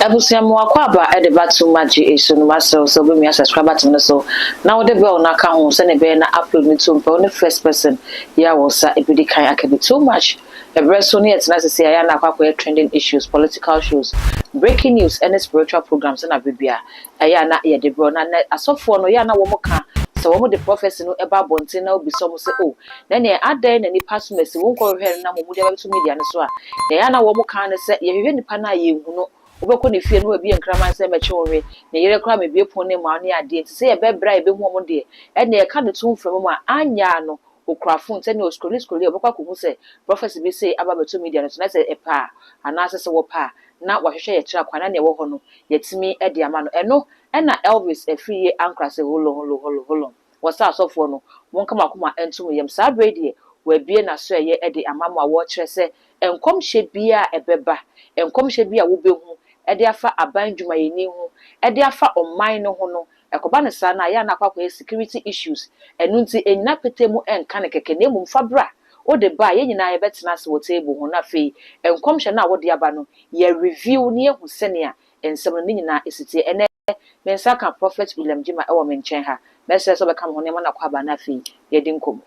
Ebusiamu akwaba e de batu maji eso no maso so be me subscribe to no so na wo de be on aka ho se ne be na upload me to mpe first person ya wo sa e bi kan aka be too much e so ne etna se ya na akwa trending issues political shows breaking news and spiritual programs na bibia ya na ye de bro na asofo no ya na wo ka so wo de prophecy no e ba bonte na obi so mo se o na ne adan na nipa so mesi wo ko hwe na mo de ba to media no so a ya na wo ka ne se ye hwe nipa na ye hu no obeko ne fie no abi enkraman se meche onwe ne yere kra me bie pon ne ma ne ade nti se ye be bra ebe hu mo de e na ye ka de tun fam ma anya no okrafo nte ne oskoli obeko akohu se prophecy be say aba beto media no so na se e pa ana se wo pa na wahwehwe ye kira kwana ne wo ho no yetimi e de ama no eno na Elvis efie ankra se holo wasa asofo no won kama koma entum yem sa brede we bie na so ye e de amamo a wo kire se enkom hye bia ebeba enkom hye bia wo behu e de afa aban dwumayeni ho e de afa oman no ho no ekoba ne sa na ya na kwakwa security issues enu nti enna petemu enka ne keke ne mum fabra o de ba ye nyina ye betena se wo table ho na fe enkom hye na wo de aba no ye review ne ehu sene a ensem no nyina esiti ene mensa ka prophet William Jima e wo menchen ha message so be kam ho ne ma na kwaba na fe ye di nkomo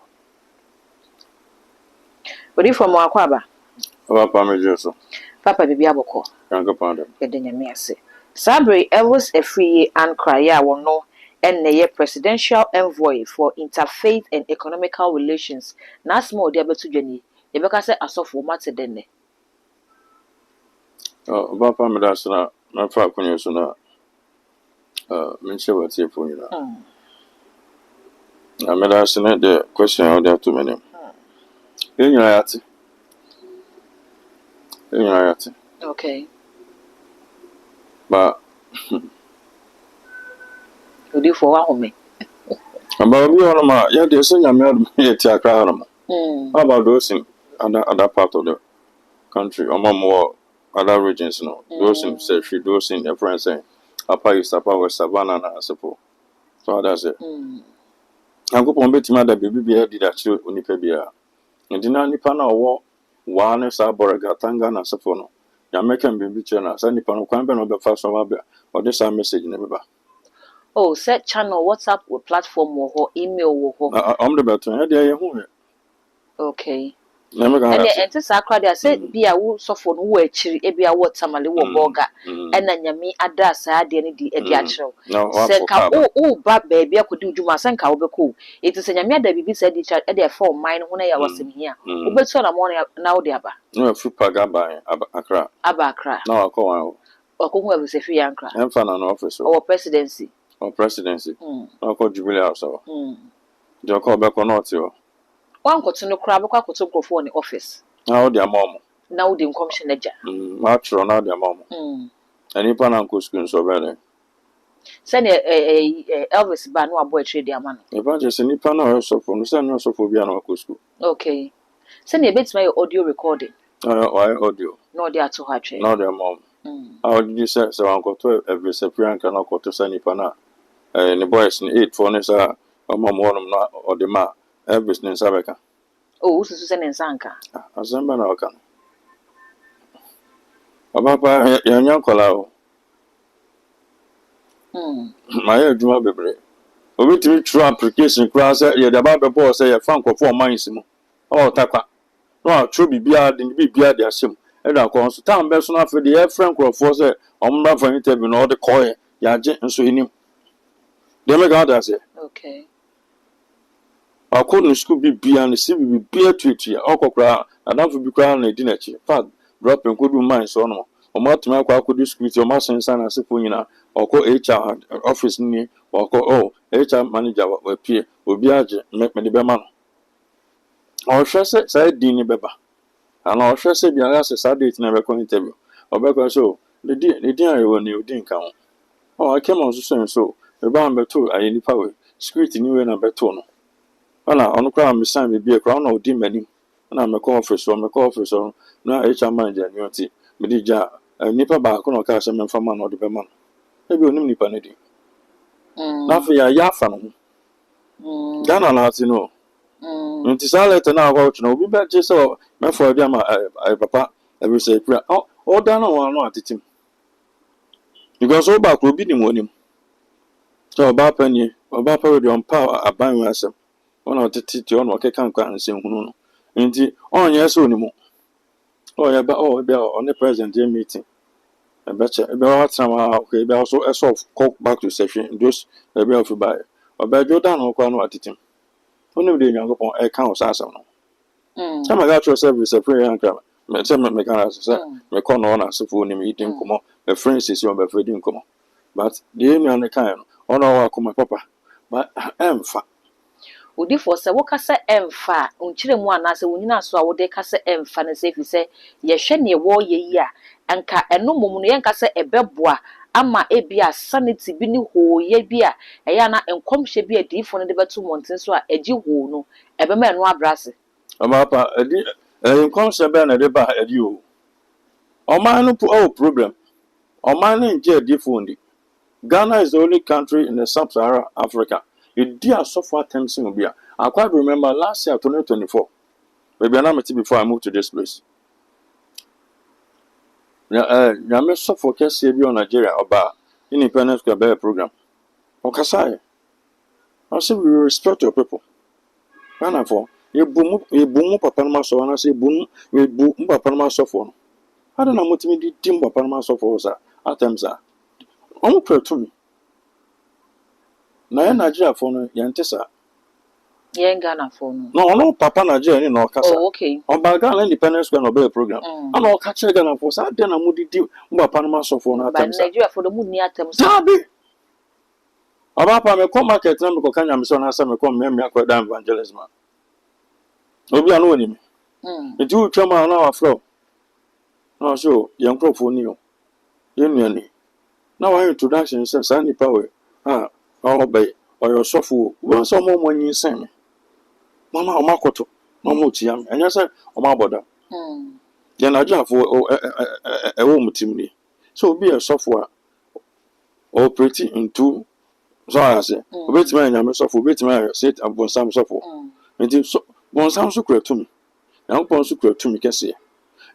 odi from akwaba Papa Mejoso. Papa bibi aboko. Kanka panda. Edenya me ase. Sabre Elvis Efriye Ankra ya wono enne ye presidential envoy for interfaith and economical relations. Na asma odi abetu dwani. Ye beka se asofo mate denne. Papa Medasna na fa kunye so na menche wati po nyina. Na Medasna the question how there too many. Enyina yati. Okay. But Odi for wa home. about we on ma ya de so nyame ye ti akra no. How about those in other part of the country or more other regions no. Those in say she those in the friends saying Upper East, Upper West, Savannah and support. So that's it. I go on beti mother baby be did actually unipe bia. And dina nipa na wo one sa borega tanga na support no. Ya American baby channel sa nipa no kwan be no be fa so ba or this message never. Oh, set channel WhatsApp platform wo email wo. I'm the better. Ya dey hu. Okay. Never And gonna. the enter sakra dia say bia wo sofo no wo akiri e bia wo tamale wo boga e na nyame ada sa ade ne di e di akyerew se ka o ba ba bia kodi dwuma se nka wo beko eti se nyame ada bibi sa di cha e de for mine ho na ya wasem hia wo betu na mo na wo de aba no fu paga ba akra na wa ko wan okohu e se fi yankra em fa na no office o presidency na ko jubilee house o de ko be ko not o wan koto no kra beko akoto grofo ni office na wo de amom na wo de commission aja ma tro na de amom ani pa na ko school so be le send Elvis ba no abo trade amano e ba je se ni pa na so for no se no so for bia na ko school okay send e bit my audio recording why audio no de ato ha twe na de amom how did you say so an ko to every seprian kan ko to se ni pa na ni boys ni 8 for ne sa amom wonum na o de ma every ne sabeka oh susu se ne nsanka azamba na waka Papa ya nyankola o ma ya adwuma bebre obi timi true application kura say ye da ba bebo say ye fan kofo mines mu o takwa no a true bibia de bibia de asem e da ko so tan be so na fe de ye friend krofo say omba fa interview no de koye ya je nso enim de me ga da say okay akọ no school bibia ne si bibia tuetua okokra adamfo bi kra na di na chi fa drop en kodu mines o no o ma tuma kwa kodu security o ma sensa na sefo nyina oko HR office ni oko HR manager wa pie obi age me de be ma no o hwese sai di ni beba ana o hwese bia ga se date na be ko interview o be ko so the di ayo ni odi nka ho o came on so e ba mbeto ayi ni power security ni we na beto no ana onu kwa me san me bia kwa na odi mani na me ko office na HR manager ni oti me di ja nipa ba ko no ka se me fama na odi be ma no e bi onim nipa ne di na fa ya fa no Ghana na ati no nti sa letter na akwa no obi be je so me for bia ma papa e be say kura o da na wa no atitim because all back will be the money. So about penny, about power on power, a buying myself. One of the teacher on what I can't and say, no. Indeed, on yes, only. Oh, yeah, but on the present day meeting. I bet you about somehow, okay, but also a sort of call back to session, just a bit of a buy. Or by Jordan or Quano at it. Only the young upon a count as I know. Some I got yourself with a prayer and crab. Some mechanics, me corner on as if we meeting come on, a friend is your befriending come on. But the enemy on the kind, on our come papa. But I am fat. Odi for say woka se emfa onkyere mu anase wonyina so a wode ka se emfa na se fi se ye hwe ne wo ye yi a enka eno mom no ye nka se ebeboa ama ebia sanity bi ni ho ye bi a eya na enkomhye bi adifo no de beto monten so a agi ho no ebema eno abrase Amapa edi enkomhye be na de ba edi o. Oman no problem. Oman no nje adifo ndi. Ghana is the only country in the sub-Saharan Africa. It did so far attempts in Obia. I quite remember last year, 2024. Maybe I'm before I moved to this place. I'm so focused on Nigeria about Independence Square program. Okasai. I say we respect your people. Ghana for you boom papa na so and I say boom we boom papa na so for. I don't know what me di team papa na so for sir. Attempts are. I'm pray to me. Na Nigeria for no yantesa. ye Ghana for no No papa Nigeria ni no kasa. oh okay On Ghana Independence Square no be program. I no catch Ghana for sa den na mudi di papa na so for na but atemsa. Nigeria for the mood ni atem so Sabi. Aba pa me come market na me ko kanya me so na sa me come me akwada evangelism. Obi anu oni me. Enti u twama na wa flow. Na so ye nkrofo ni o. Ye nuani. Na wa introduction say sa ni power. Ah, obey or your software. Once or more when you send me. Mama o makoto. Mama uchiam. And you say o maboda. Then I just for a home team ni. So be a software operating into so I say. Wait me and software. Wait me set and bon some software. And so bon some so to me. Now bon so to me can say.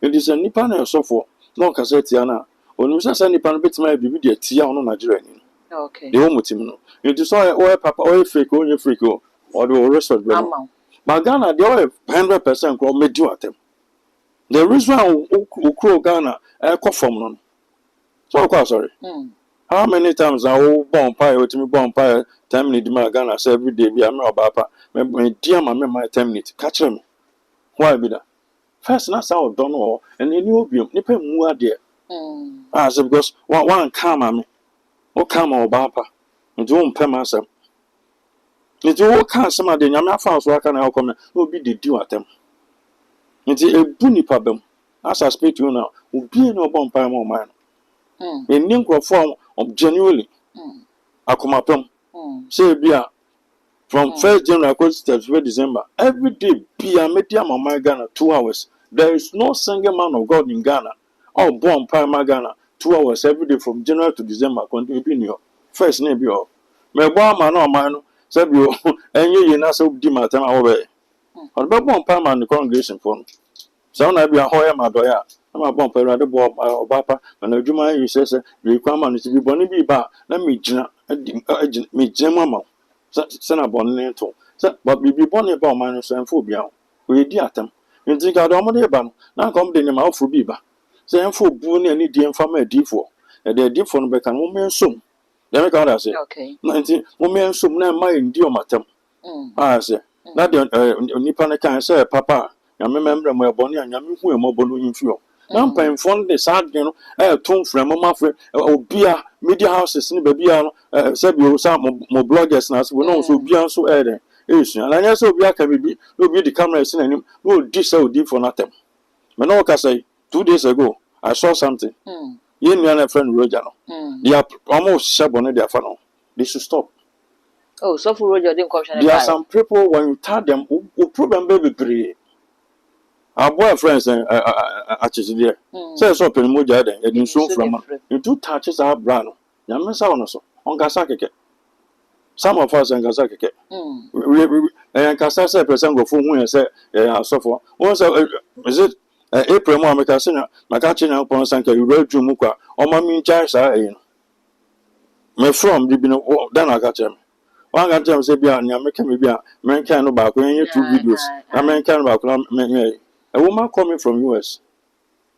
It is a nipa na software. No cassette yana. Onu say nipa bit me bibi de tia on Nigeria ni. okay The home team no. You just saw papa fake or the rest of them. But Ghana, they all 100% grow medio at them. The reason who Ghana, I from none. So, sorry. How many times I will bomb pie or to me bomb pie 10 minutes Ghana say every day be a mere papa. My dear my 10 minutes. Catch them. Why be that? First, that's how I don't know. And then you'll be nipping more there. I said, because one come me. O come or bapa. Nti wo mpem asem. Nti wo ka asem ade nyame afa so aka na come no be the do atem. Nti ebu nipa bam. As I speak to you now, obi na obon pa ma man. Eni nkrofo genuinely. Akomapem. Say bia from 1st January to 31st December, every day be a media mama Ghana 2 hours. There is no single man of God in Ghana. All born pa Ghana 2 hours every day from January to December continue be new. First name be all. Me bo ma no man say bi enye ye na so di matem awobe. On be bon pa man the congregation for no. So na bi a hoye ma do ya. Na ma bon pa rade bo obapa na adwuma yi say bi kwa man ti bi boni bi ba na me gina me gina mama. Say na bon ne to. Say but bi boni ba man so enfo bia. We di atam. Nti ga do mo de ba no. Na kom de ne ma ofo bi ba. Say enfo bu ne ani di enfama adifo. E de adifo no be kan mo mensom. Let me come and say. okay 19 women so na my ndio matem. Ah say. Na de nipa na kan say papa, ya me member mo eboni anya me hu e mo bonu infio. Na mpan fon de sad no ton frem ma fre obia media houses ni ba bia no say bi o sa mo bloggers na so no so obia so den. Esu na anya say obia ka bibi no obi the camera is na nim no di say odi for natem. Me no ka say 2 days ago I saw something. You and a friend Roger. They are almost shabon their funnel. They should stop. oh so for Roger didn't come. There are some people when you tell them who problem baby pray. Our boyfriends actually there. Say so pen moja then you so from you two touches our brand. Yamasa on so on Gasaka. Some of us in Gasaka. And Casasa person go for who say so for. Once is it April mo ameka se na maka che na pon sanka you read mukwa o ma mi cha sa me from the bino then I got him. One got him say be an American maybe a man can about when you 2 videos. A man can about a woman coming from US.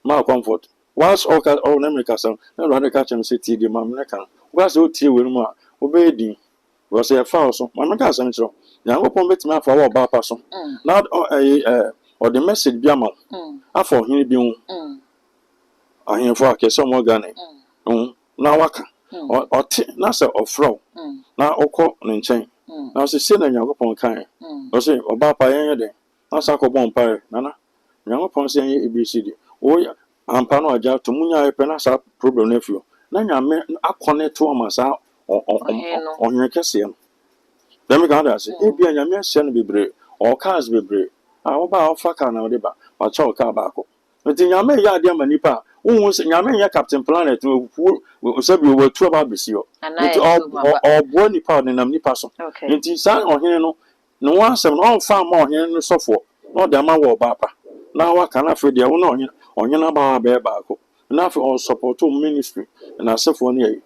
My comfort. Once all America some no rather catch him say the Mamlakan. What's the tea with ma obeying was a foul so Mamaka Central. Now open bit my for our person. Not or the message Biama. I for him being I hear for a some organ. Now waka. Or nasa or fro. Now oko nchen. Now she said and upon kind. Or say or bapa any day. Now sako bon pire, Nana. Young upon saying ABCD. Oh yeah. Ampano aja to munya epena sa problem nephew. Na nyame akone to amasa on kese no. Dem ka da say e bia nyame ahye no bebre or cars bebre. Ah wo ba ofa car na wo de ba. Wa cha car ba ko. Nti nyame ya ade ama nipa. Wo se nyame ya Captain Planet no sabi wo tu ba besi yo. Nti obo nipa de nam nipa so. Nti sa ohene no no wansem no fa ma ohene no sofo. No de ama wo ba pa. Na wa kana fe de wo no ohene na ba be ba ko. Na fe on support ministry na sefo ne yi.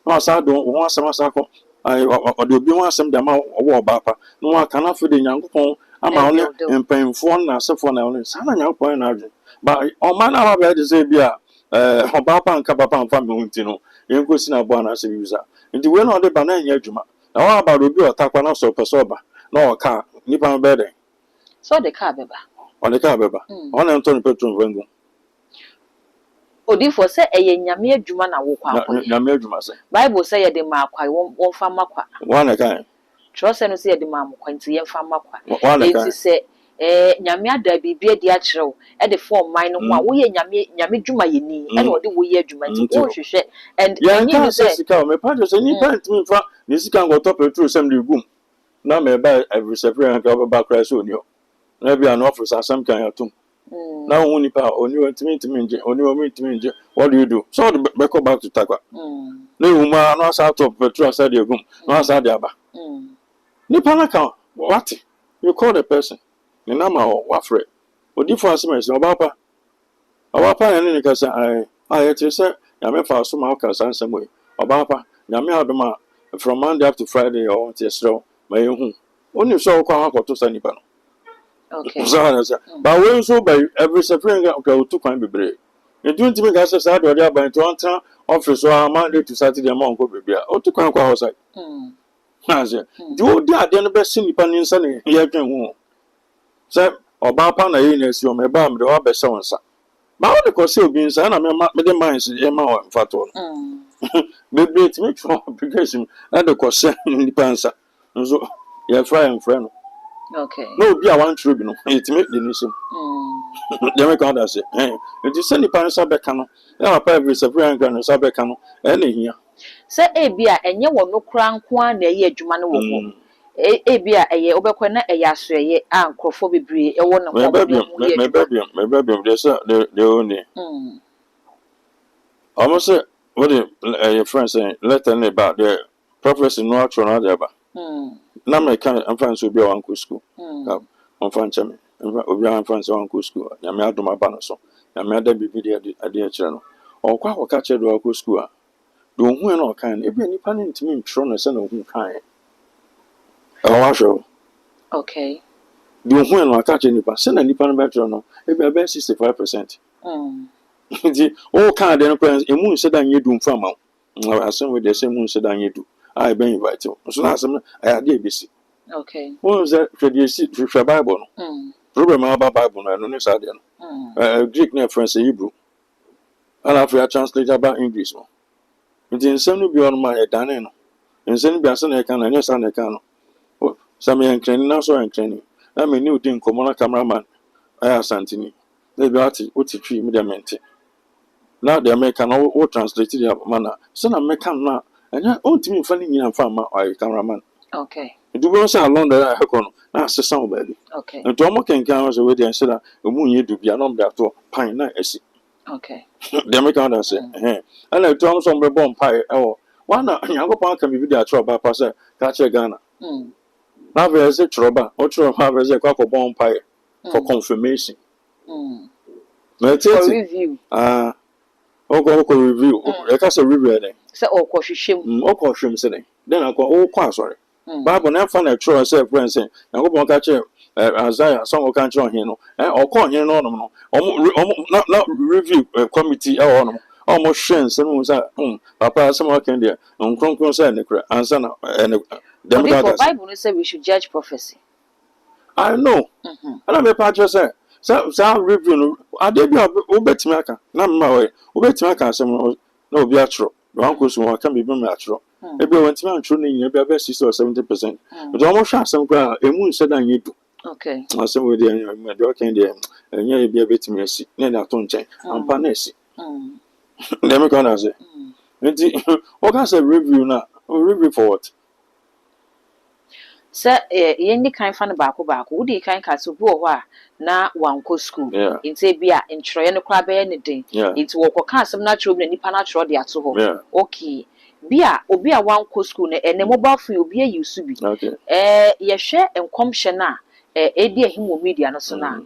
Na sa do wo asem asa ko ai o de obi wo asem de ma wo ba pa. No wa kana fe de Nyankopon ama one empanfo na sefo na one sa na Nyankopon na adwe. Ba o ma na ba be de say bia oba pa nka papa mfa me hunti no yenkosi na bo na se biusa. Nti we na o de ba na nya adwuma. Na wa ba do bi otakwa na so peso ba. Na o ka nipa be de. So the car beba. On the car beba. On Anthony Petron Vengo. Odi for say eye nyame adwuma na wo kwa akwa. Nyame adwuma say. Bible say ye de ma akwa won fa makwa. One kind. Trust no say ye de ma akwa nti ye fa makwa. One kind. Eti say nyame ada bibia di akyerew e de form mind no ho a wo ye nyame dwuma ye ni e na odi wo ye adwuma nti wo hwehwe and you say sika me pa say ni pa ntimi fa ni sika ngo top petrol sem de gum. Na me ba every separate and ba crash on you. Na be an office asem kan yatum. Now only pa oni ntimi nje oni o ntimi nje what do you do? So the go back to Takwa. Na huma no asa top petrol asa de gum. No asa de aba. Ni pa na kan what? You call the person. Ni na ma o wafre. Odi for asem ese obapa. Obapa ya ni ka say ai it say ya me fa so ma ka sansem we. Obapa ya me adoma from Monday up to Friday or Tuesday ma yehu. Oni so kwa akoto sa nipa no. Okay. But when so by every separate okay to kwan bebre. You don't even gas say do dey about to enter office so Monday to Saturday ma onko bebia. O to kwan kwa outside. Na say do dey ade no be sin nipa ninsa ne ye twen hu. Say oba pa na ye na si o me ba me de wa be se wonsa. Ba o de ko se obi nsa na me de minds e ma o mfato no. Bebre ti make sure application na de ko se nipa nsa. Nso ye fry and friend. Okay. No be a one true no. It make the nation. They make out that say, it is any parents are back no. Now every separate grand so back no. Any here. Say e bia enye wo no kra nko a na ye adwuma no wo ho. E bia eye obekwa na eye aso eye ankrofo bebre e wo no ho. Me baby they only. Almost what your friend saying let them about the prophecy no actual na there ba. Na me kan amfan so bi a wanko school ka amfan chame obi amfan so wanko school ya me adoma ba no so ya me ada bibi de ade a kire no okwa akoka kire do wanko school a do hu na okan e bi nipa ne ntimi ntro no se na hu kan e wa hwo okay do hu na aka kire nipa se na nipa no betro no e bi about 65%. Di o kan de no plan e mu nse da nye du mfa ma asem we de se mu nse da nye du I been invited. So that's I had ABC. Okay. What was that? The Bible. Problem about Bible. I don't know. Greek name French Hebrew. And after I translate about English. It is same beyond my Danino. And send Biasan I can and yes and I can. Some young training now so and training. I'm a new thing, Comona cameraman. I have Santini. They got it. What's the tree? Mediamente. Now the American all translated their manner. Son American now. And I ought to be funny in farmer or cameraman. Okay. Do you say along that I have that's the sound baby. Okay. And Tomo can come away and say that the moon you do be a number to pine night. Okay. The American say, and I told some bomb pie or one young park can be video trouble by passer, catch a Ghana. Now there's a trouble, or trouble has a cock of bomb pie for confirmation. For review. Okay, review. Like I said, review. Say oh kwahwehwem. Okɔhwem sɛ dɛn. Then akɔ wokɔ asɔre. Bible na fa na true say friend say Nyankopɔn ka kyerɛ Isaiah sɛ ɔka kyerɛ ɔhene no ɔkɔ ɔhene no ɔnom no ɔmo na review committee ɛwɔ ɔnom ɔmo hwɛ nsɛm mu sɛ papa asɛm ɔka deɛ nkronkron sɛ ne kora ansa na The Bible say we should judge prophecy. I know. Ana me pa kyerɛ sɛ review no ade bi a wobɛtumi aka na mma ɔyɛ wobɛtumi aka asɛm no na obi atwerɛ wanko so waka biribi ma atwerɛ ebi wɔntumi antwerɛ no nyina bi abɛ 60 or 70%. But ɔmo hwɛ asɛm koraa emu nsɛ da nyɛ du. Okay. Asɛm wo deɛ ɛnyɛ deɛ ɔka deɛ ɛnyɛ bi abɛtumi asi na ɛde ato nkyɛn ampa na asi. Let me come and say. What can say review now? Review for what? Sir, any kind fan back. Would you kind cast of war na wanko school? Yeah. In Sabia, in Troyano crab anything. Yeah. It's walk or some natural and panatro de at home. Yeah. Okay. Bia, obia wanko school and the mobile free will be a use to be. Okay. Ye share and comshana, dear him media no so now.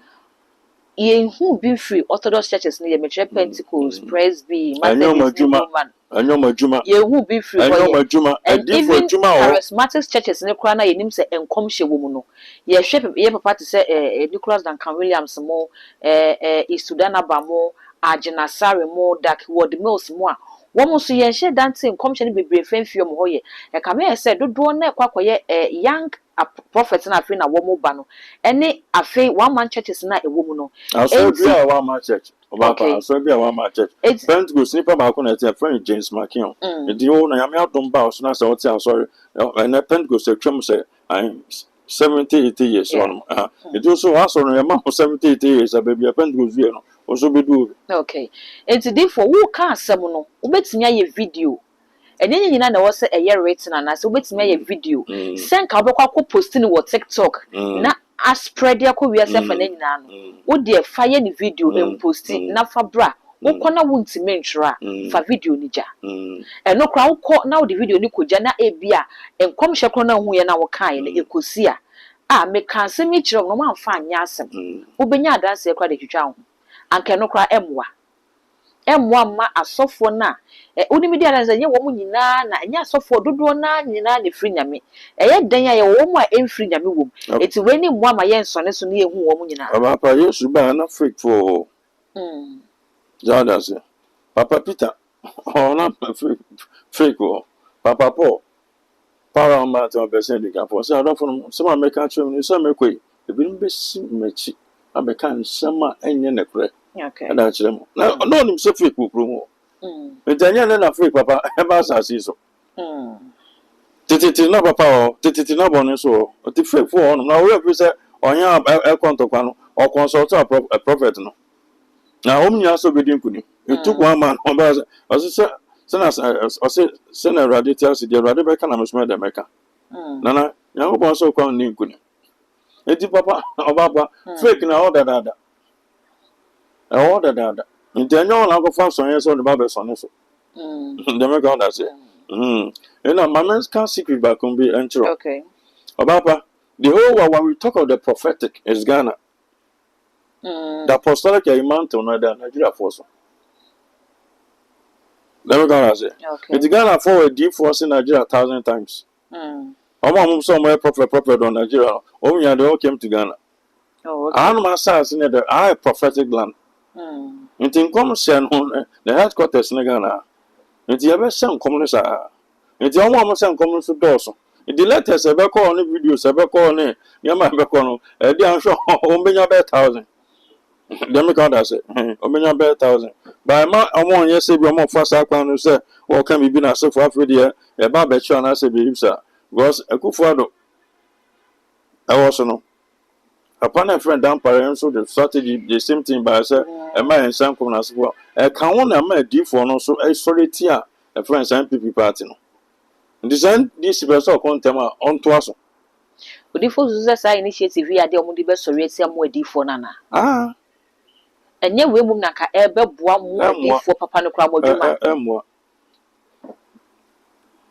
Ye who be free Orthodox churches near Metro Pentecost, Presby, I know my Juma. Ye who be free. I know my Juma. And even charismatic churches in the corner, ye name say and comshe woman. Ye shape ye papa to say Nicholas Duncan Williams more, Isudana Bamo, Arjana Sari more, Dak word mills more. One must ye share dancing, commission be brave and few more. A come said, do one quack young. A prophet and a friend a woman bano. Any a fay 1 man church is not a woman. I saw be a 1 man church. Okay. So be a 1 man church. It's friends go snipper back on a friend James Mackion. The old I am out on bows, and I said, sorry. And a pen goes to Trump say, I'm 70, 80 years on. It also asked on a month for 70, 80 years, a baby a pen goes here. Also be do. Okay. It's a day for who can't summon. Ubets me a video. And then you know was a year rating and I so wait me a video. Send Kabako posting what TikTok. Na a spread your career self and then would dear fire the video and posting na fabra. Who corner won't mentra for video nija. And no crowd caught now the video ni kujana a beer and come shakona who are now kind ekosia. Make cancer me no man fine yasem. Ubenya dance a credit you chow. And cannot cry emwa. M1 ma asofo na oni media na ye wo mu nyina na nya asofo dodo na nyina ne free nyame ye dan ya ye wo mu a enfree nyame wo eti we ni mo ama ye nsone so na ye hu wo mu nyina papa yesu ba na fake for jada se papa peter na fake for papa paul para ma to be send ka for say adofo so ma make ka trim ni so make we ebi be si mechi abeka nsema enye ne kure. Okay. And that's them. No, him so fake promo. Italian na fake papa ever say so. Titi na papa titi na bonus so. The fake for on. Now we say onya e konto kwano or consult a prophet no. Now hom nya so be din kuni. It took 1 man on base. As say say na radical see the radical be kana mesmo de meka. Nana nyango bon so kwa nin kuni. Eti papa obaba fake na all that. All that. In the annual Uncle Fanson, yes, on the Bible son. The make that say. And my man's can't secret back on be entry. Okay. Papa, the whole world, when we talk of the prophetic is Ghana. The apostolic amount on Nigeria force. Let me go and say. Okay. It's Ghana for a deep force in Nigeria 1,000 times. I'm somewhere prophet on Nigeria. Oh, yeah, they all came to Ghana. Oh, okay. I know my sons in the high prophetic land. Nti nkom se no the headquarters na Ghana nti ebe se nkom no sa nti omo se nkom no so doso the letters ebe call no videos ebe call no yama ebe call no e di anhwo o menya be 1,000 dem ka da se o menya be 1,000 by ma omo onye se bi omo fasa kwan no se o kan bibi na se fo afede e ba be chwa na se bi ibsa because Akufo-Addo I was no upon a friend down parents so the strategy the same thing by say a man some come as well a can one a man do for no so a solidity a friend and PP party no design this person come tema on to us Odifo Zuza initiative ya de omudi be sori tia mo adifo nana enye we mum na ka ebe boa mo adifo papa no kra mo dwuma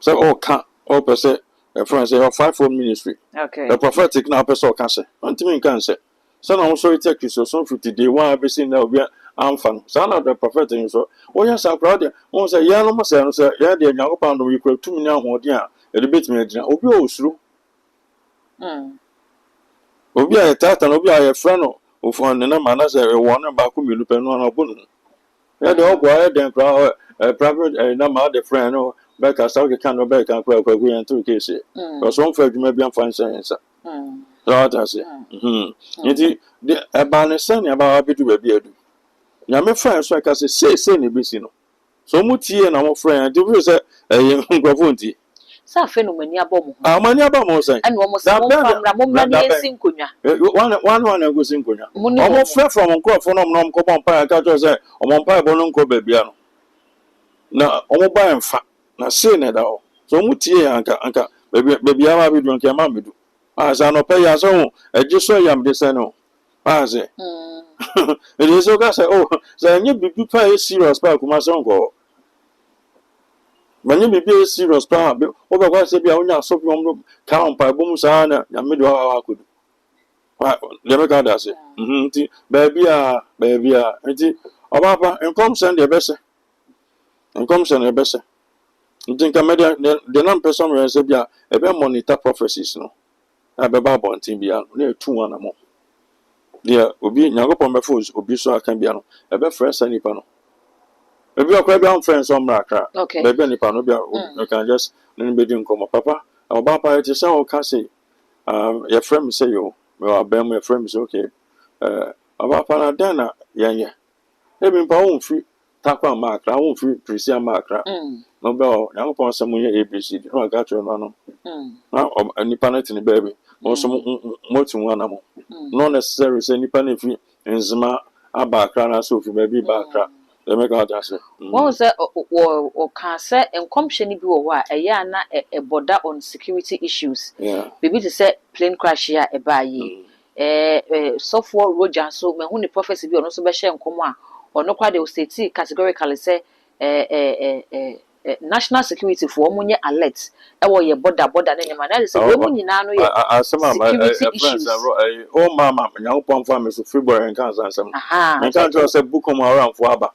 so o can o per se a friend say 5-4 ministry. Okay. The prophetic now person can say. Until me can say. So now so it take you so 50 day one be seen now be amfa sana the prophet nso wo ya sa crowd won say ya no mo say no say ya de Nyankopɔn no yikura tumi ne ahoɔden a e de betumi agina obi o osuru obi a tata no obi a ye fra no ofon ne na mana say e won ba ko milu pe no na obunu ya de ogwa ya de crowd private na ma de friend no be ka sa ke kan no be kan kwa kwa yan to ke se so so fa adwuma bi amfa nsa so ta se nti de eba ne sane aba bi du ba bi adu nyame friend so ka se ne besi no so mu tie na mo friend de bi se nkrofo nti sa fe no mani abom ho mani abom say and wo mo se mo famra mo mani esi nkonwa one go sin konwa mo friend from nkrofo no mo ko bon pa ka to say o mo pa bo no nko ba bia no na o mo ba enfa na se ne da o so mu tie anka ba bia ma bi du nka ma medu sa no pe ya so eje so yam de se no say it is okay say oh say nye bibi pa e serious pa kuma so nko manye bibi e serious pa o be kwa se bia onya so bi omro ka on pa bom sa na ya me do wa kodu le me ka da se nti ba bia nti obaba enkom send the best nti nka me de nam person we se bia e be monitor prophecies no na be ba bontin bia na etu wana mo dia obi Nyankopɔn be fo obi so aka bia no e be fresh nipa no ebi akwa bia friends on mrakra be be nipa no bia you can just nene be di nkomo papa oba pa it say o ka say your friend say yo me abem your friend say okay oba pa na den na yenye ebi mpa won fi takwa makra won fi prisia makra no be o Nyankopɔn say munye abc no ga tro no na nipa na tini baby also motu wana mo not necessary say nipa na fi enzima abakra na so fi baby bakra they make out that say one say o can say enkomhye ni bi wo a eya na e border on security issues baby to say plane crash ya e ba yi software roger so me hu ni prophecy bi ono so be hye enkomo a ono kwa de state categorically say national security for omunye alert e wo ye border na nyama na say we mu nyina no ye security issues o mama Nyankopɔn fa me so February kan sansam na kan to say bukom around for aba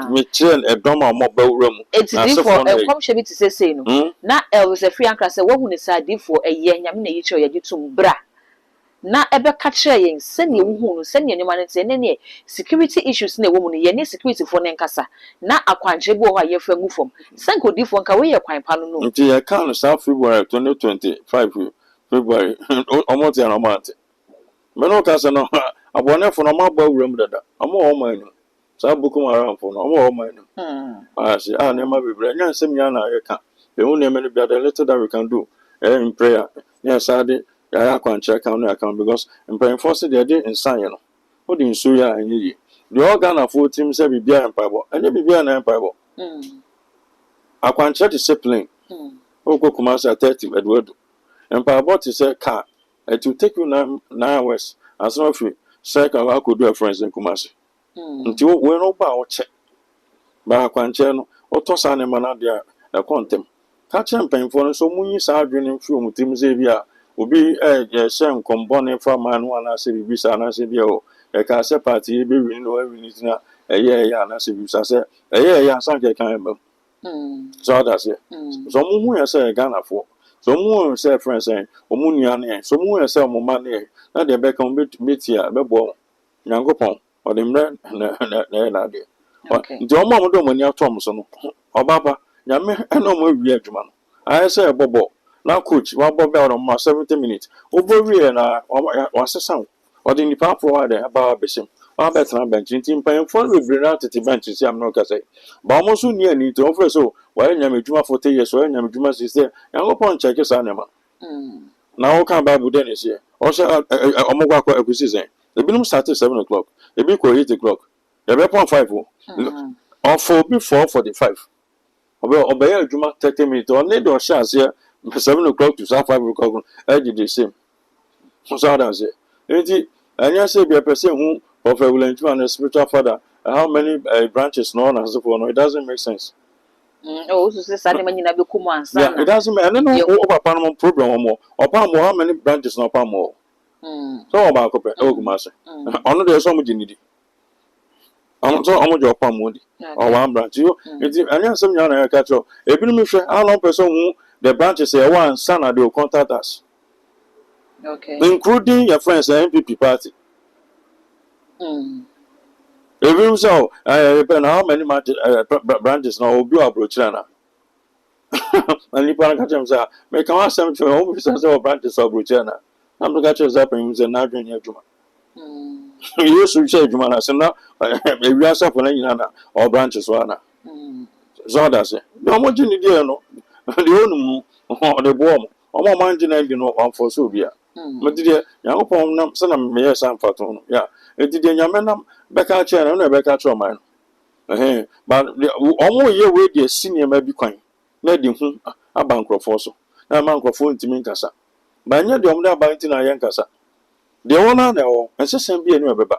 me chen e doma mo ba wura mu na so for come she bi to say no na was a free anchor say wo hu ni side for eye nyame na yi kire ye gitum bra na ebe ka kire yen sene wo hu no sene nyama na te ne security issues na wo mu no ye ne security for ne nkasa na akwanche bi wo ha ye fa ngu fom senko di for nka we ye kwan pa no no nti ye kan sa February 2025 February almost an amount me no ka se no abone fo no ma ba wura mu dada amo o ma enu sa bukum around fo no amo o ma enu asi ne ma bebre nya nsem nya na ye ka e hu ne me no bia the little that we can do in prayer nya sa de ya kwanche kan no account because in prayer for say they dey inside you know o di nsu ya anyi the organ of team say bibia empire anya bibia na empire akwanche discipline o go kuma say 30 Edward empire to say car it will take you 9 hours as no free say ka wa do a friends in Kumasi nti we no ba o che ba akwanche no o to sa ne mana dia e kontem ka champion for so munyi sa adwene mfi o mutim say bia obi ye shen kombone fa manu ana se bibisa na se bia o e ka se party be win no win na eye ya na se bibisa se eye ya san ke kan ba so that's it so mu ya se Ghana for so mu say friends say omu nua na so mu ya say omu ma na na de be kan betia be bo Nyankopɔn o de mre na de nti omu amodo mani atom so no obaba nyame eno mo wi adwuma no aye say bobo na coach wa bobo on 70 minutes obowie na wasesa o de nipa pro there about besim wa betra bench nti mpan fon rebre na tete bench si am no ka say ba mo so ni ani to ofre so wa nyame adwuma 40 years wa nyame adwuma 60 Nyankopɔn check sa nema na o kan bible den ese o say omogwa akwa akusi sen ebinum start 7 o'clock ebi ko 8 o'clock e be 0.5 o for before 45 obey adwuma 30 minutes o need o share 7 o'clock to 5 o'clock edge the same so that's it enti anya say be a person who of a willing and spiritual father how many branches no one has for no it doesn't make sense oh so say sade manyina be kumu ansa yeah it doesn't make and no over panama program more opa more how many branches no opa more so oba ko pe o kuma say ono de so mo jinidi so I'm your palm or one branch. You, and then some young catch up. A bit of how long person who the branches say one son they will contact us. Okay. Including your friends and MPP party. Even so, how many branches now will be approached? And you can catch them, sir. Make come ask them to home branches of Bruchana. I'm the catchers up and use a Nadrian Yajuma. You should say Jumana, so now we are suffering or branches one. So that's it. No more Jenny dear, no. The only the bomb. Or more man, you know, one for Subia. But dear, young upon some may some faton. Yeah, it did Yamanam back at chair and back at your mind. But almost year with the senior may be quite. Lady a bankrupt so. Na bankrupt to me kasa. But near the omda banking a young kasa. The owner now, and say be a new beba.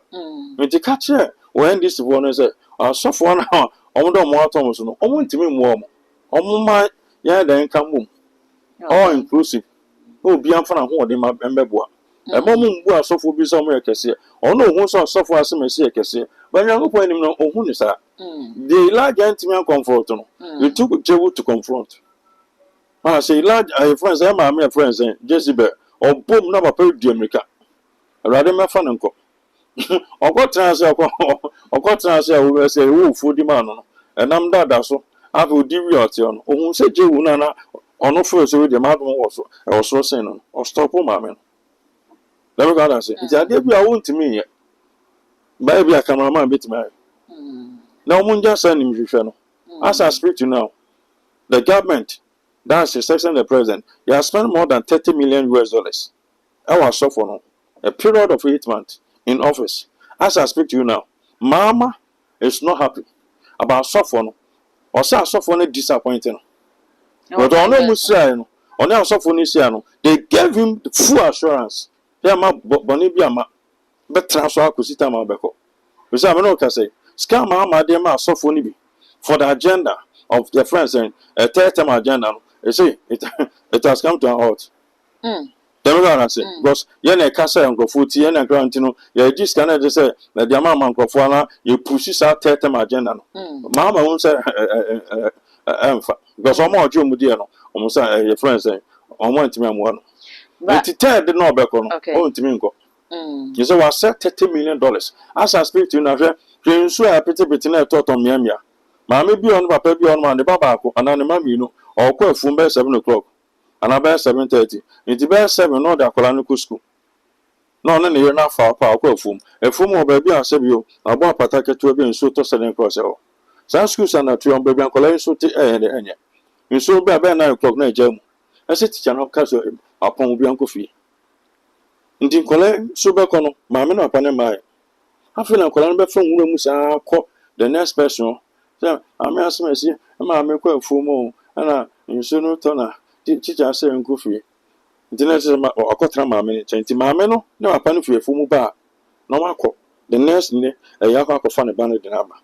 When the catcher, when this one is a soft 1 hour, omdo more Thomas, no, to me warm. My, yeah, the income boom. All inclusive. Oh, be on for a my bemboa. A moment who are so for be somewhere cassia. Or no one saw software as a cassia. But you're not pointing on who is that. The large anti-man comfort. You took Jehu to confront. I say, large, I friends, my friends, Jezebel, or boom, never paid the America. Rather, my fun uncle. Or got transfer, or got transfer, we will say, who food demand. And I'm that so. I will give you out on. Who said Jehu Nana, or no first with the madam also, or so saying, or stop home, I mean. Never got us. It's a debut I want to me yet. Baby, I can remember bit my. Now, one just send him to as I speak to now, the government, that's the section of the president, they have spent more than 30 million US dollars. I was suffering a period of 8 months in office. As I speak to you now, Mama is not happy about suffering or say suffering disappointing. But on no Muslim, on our suffering, they gave him the full assurance. They are Bonibia, but transfer Kusita Mabeko. Because I know what I say. Scam Mama, dear ma, suffering for the agenda of their friends and a third-term agenda. You see, it has come to an halt. I say, because Yana Casa and Grofuti and Grantino, you just cannot just say that the Mamma Grofana, you push out third-term agenda. Mamma won't say, because I'm more Jim Mudiano, almost your friends say, I want to be one. But to tell the no back on, oh, to me. You say, I said $30 million. As I speak to you now, you swear a pretty bit in a thought on Miami. Mammy be on Papa be on the Babaco, and on the mammy, or call from by 7 o'clock, and about 7:30. It's about 7, not the Colanical school. No, none of you enough for a power foam. A foam or baby, I said you, I bought Pataka to be in so tossed and cross. Some schools are not 2 on baby and Colin so to air and the enya. You so by 9 o'clock, no gem. I said, Channel Castle upon Bianco fee. Indeed, Colin, so back on my men upon a mile. I feel like Colin from rooms are caught the next person. So I'm asking myself, I make a full moon, and I soon no toner, teacher saying goofy. The next is my or my minute, 20 mameno, no, a penny for a full bar. No, I call the next day a young of funny banner the number.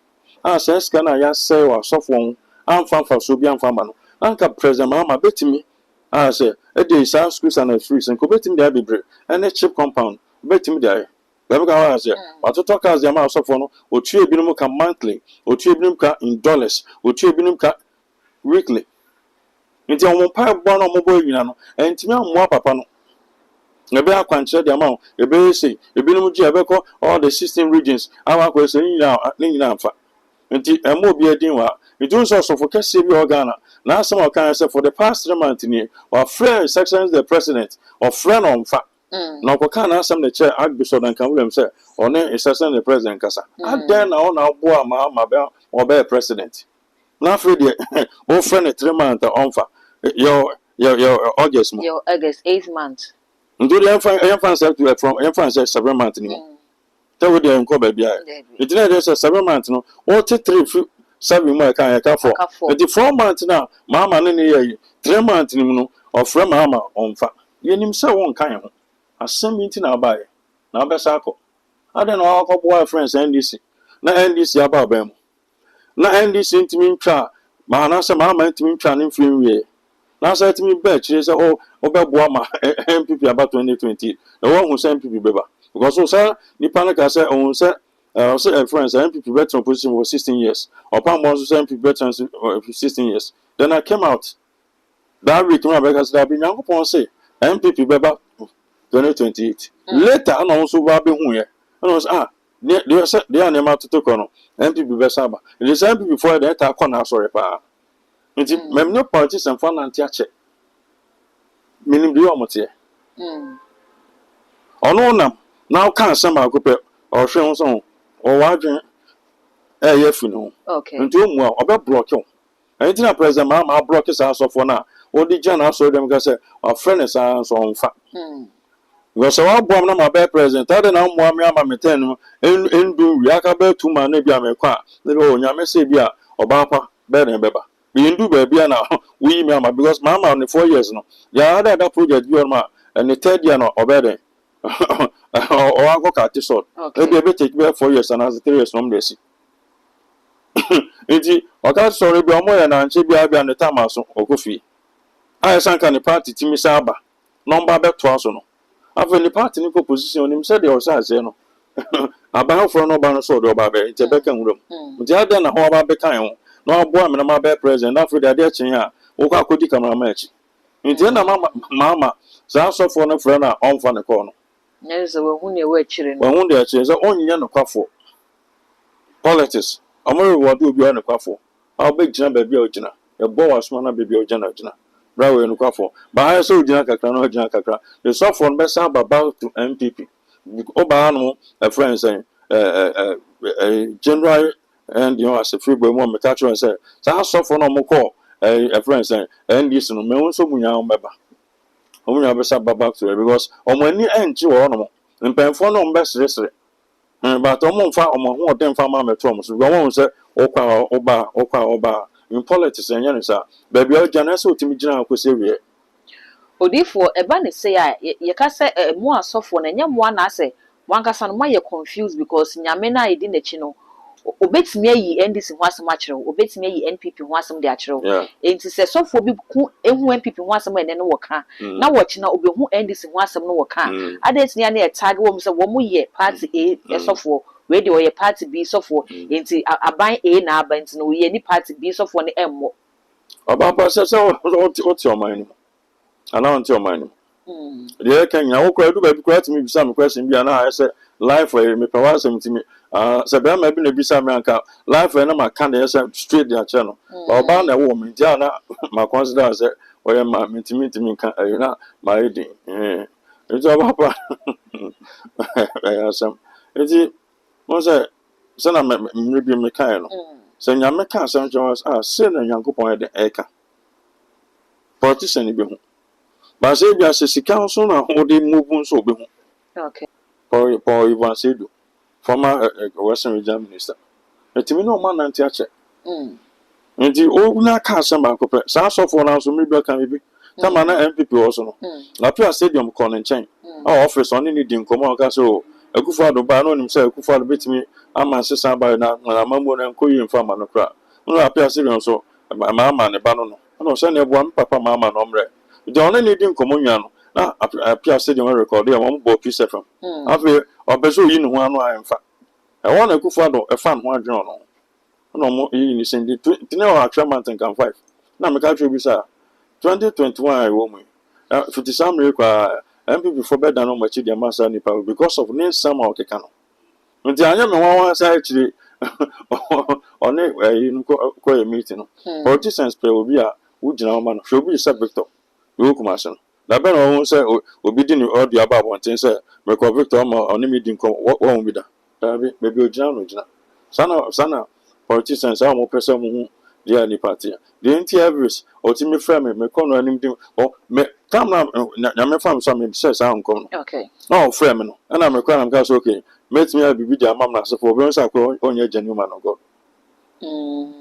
I says, can I just say or soft one? I'm fan for Subian Famano. Uncle President Mamma bet me. I say, a day, South schools and a freeze and could him there be brave, and a chip compound, bet him there. But to talk as the amount of phone, or 2 binum monthly, or 2 binum in dollars, or 2 binum weekly. Until one pipe one or mobile, and to me, more papa. A bear can share the amount, a bear say, a binum Jabeco, all the 16 regions, our question now at Ninfa. Until a more be a dinner, it was also for Cassie Organa. Now, some of can say for the past 3 months, or friend sections the president, or friend on fact. Now, can ask them the chair, Archbishop and William say, or name is the president Casa. And then now, boy, my bell or bear president. Now, for the old friend, a 3 month on fa your August, your August 8 months. Do the infant from infant 7 months. Tell the uncle baby. It is 7 months, no, or 3 7 more can I for. But the 4 months now, Mamma, 3 months, or from Mamma on fa. You himself won't kind of. I send me to now buy. Now, Bessako. I don't know how boy friends NDC. Now, NDC about them. Now, NDC to me, man, I said, Mamma to me, trying to now, said to me, bet, she said, oh, Obama, MPP about 2020. The one who sent MPP, because so, sir, the panic I said, oh, sir, say friends MPP veteran position for 16 years or palm also say MPP veteran 16 years then I came out that week when I because that be nyankopon say MPP beba 2028 later and also ba be hu ye and was they are nema to talk on MPP be saba it is MPP before the enter corner sorry pa nti mem no politician for nanti ache minim bi o mote ono nam now can some akope or hwe so o wadwen ye fi no Okay. nti o mu a obe block you anything na president ma block sa so for na o di jana so dem ka say our friend is so on fa because wa bom na ma be president ade na mo am ama meten no endu wi aka be tu ma na bia me kwa na be o nyame se bia oba pa be na beba bi ndu ba bia na we me ama because ma am on 4 years no ya that project bi on ma and the third year no obede o wa go ka ti so e be take be 4 years and as 3 years no dey see nti oka sorry bi omo ya na nche bia ne tamaso okofi ai sanka ne party timi saba number be to aso no afa ne party ni ko position ni mse de o sa se no aba for no ba no so de oba be nte be kan wuram nti ada na ho oba be kan ho na obo am na ma be president afro de ade chen ha wo kwa kodi camera ma echi nti na mama za so for no friend na on fa ne ko no Yes, we hu ne we chire no. we hu de echi ze onyinya no kwafo politics amore wo do obi na kwafo a be gina ba bia ogina e bo wasoma na be bia ogina bra we no kwafo ba ha so ogina kakra no ogina kakra the so for no be sa ba to MPP o ba no a friend say general and you know as a free boy mo me catch and say sa so for no mo call a friend say and this no me won so munya o beba o munya be sa back to it because o mo ani enchi wo no mo mpemfo no mbe sere but omo fa omo ho den fa ma meto omo so go say okwa in politics enya ne sa ba bia ogana se otimi gina akwese wie Odifo eba ne say ye ka say mo asofo na nya mo na ase wankasa no ye confused because nyame na edi na chi no obetimi ayi NDC ho asem a kire obetimi ayi NPP ho asem de a kire enti se sofo bi ku ehu NPP ho asem ene no woka na wo chi na obehu NDC ho asem no woka adeti ya na e tag wo se wo mo ye party A sofo we de ye party B sofo enti aban A na aban enti no ye ni party B sofo ne emmo obaba se oti o man ni ana oti o man ni de Kenya wo kwa du ba bi kwa timi bisa me question bi ana say life for me power some timi se be ma bi na bisa me anka life na ma kan de say straight their channel oba na wo me dia na ma consider say o ye ma timi kan na ma edi it's oba pa some eti mo say na me bi me kan no se nyame ka asem chwa se na nyankopon de eka politician bi hu ba se bia se sika so na ho de move so be hu okay Paul Ivan Sedu former Western Region Minister etimi no man nanti ache nti o na ka asem ba ko pe sa so for na so me bi ka me bi tama na MPP also no na Pia Stadium ko ne nchen office on ni di nkomo ka so Akufo-Addo ba no nim se Akufo-Addo betimi ama sesa ba na amambo na nkoyi mfa ma no kra no Pia Stadium so ama ne ba no no se na ebu am papa mama no mre de on ni di nkomo nwa no na Pia Stadium record ya mo bo Peace FM afi obezo yi ne ho anu amfa e won Akufo-Addo e fan ho adwen no no mo yi ni sendi tine o Akramanten kan 5 na me ka tro bi sa 2021 I wo mu 50 some kwa MPP for better no much the master nipa because of name some o keka no nti anya me wan sa akire one you ko a meeting no politicians play obi a wo gina ma no hwe obi say Victor wo kuma so na be no say obi di ni audio aba bonten say me ko Victor ma oni me di nko wo bi da be o gina no gina sana politicians a mo pese mo hu dia ni party the interviews o ti me frame me ko no anim dim o me come na me fam so me say sa nkom no okay no frame no na me ko na me ka so okay met me bibi dia mam na so for be so ko onye genuine no god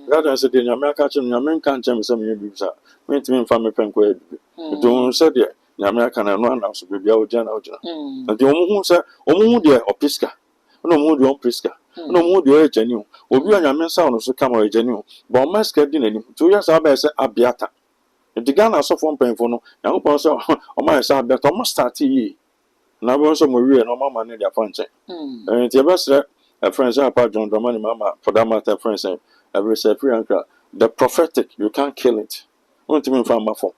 rather say the nyame aka chem nyame kan chem say me bibi sa me ti me fam me pen ko e bibi don say de nyame aka na no na so bibi a o jana o jana nti o mu hu say o mu hu de opiska no mu de on priska no mu de o genuine obi anyame sa no so kama o genuine but mask di nanim to ya sa ba say abiata the Ghana so from painful no yankopon so o ma say abiata o start yi na bo so mo wie no mama ne dia fanche nti e be sre friends apart John Dramani Mama for that matter friends every say free anchor the prophetic you can't kill it won't even find my phone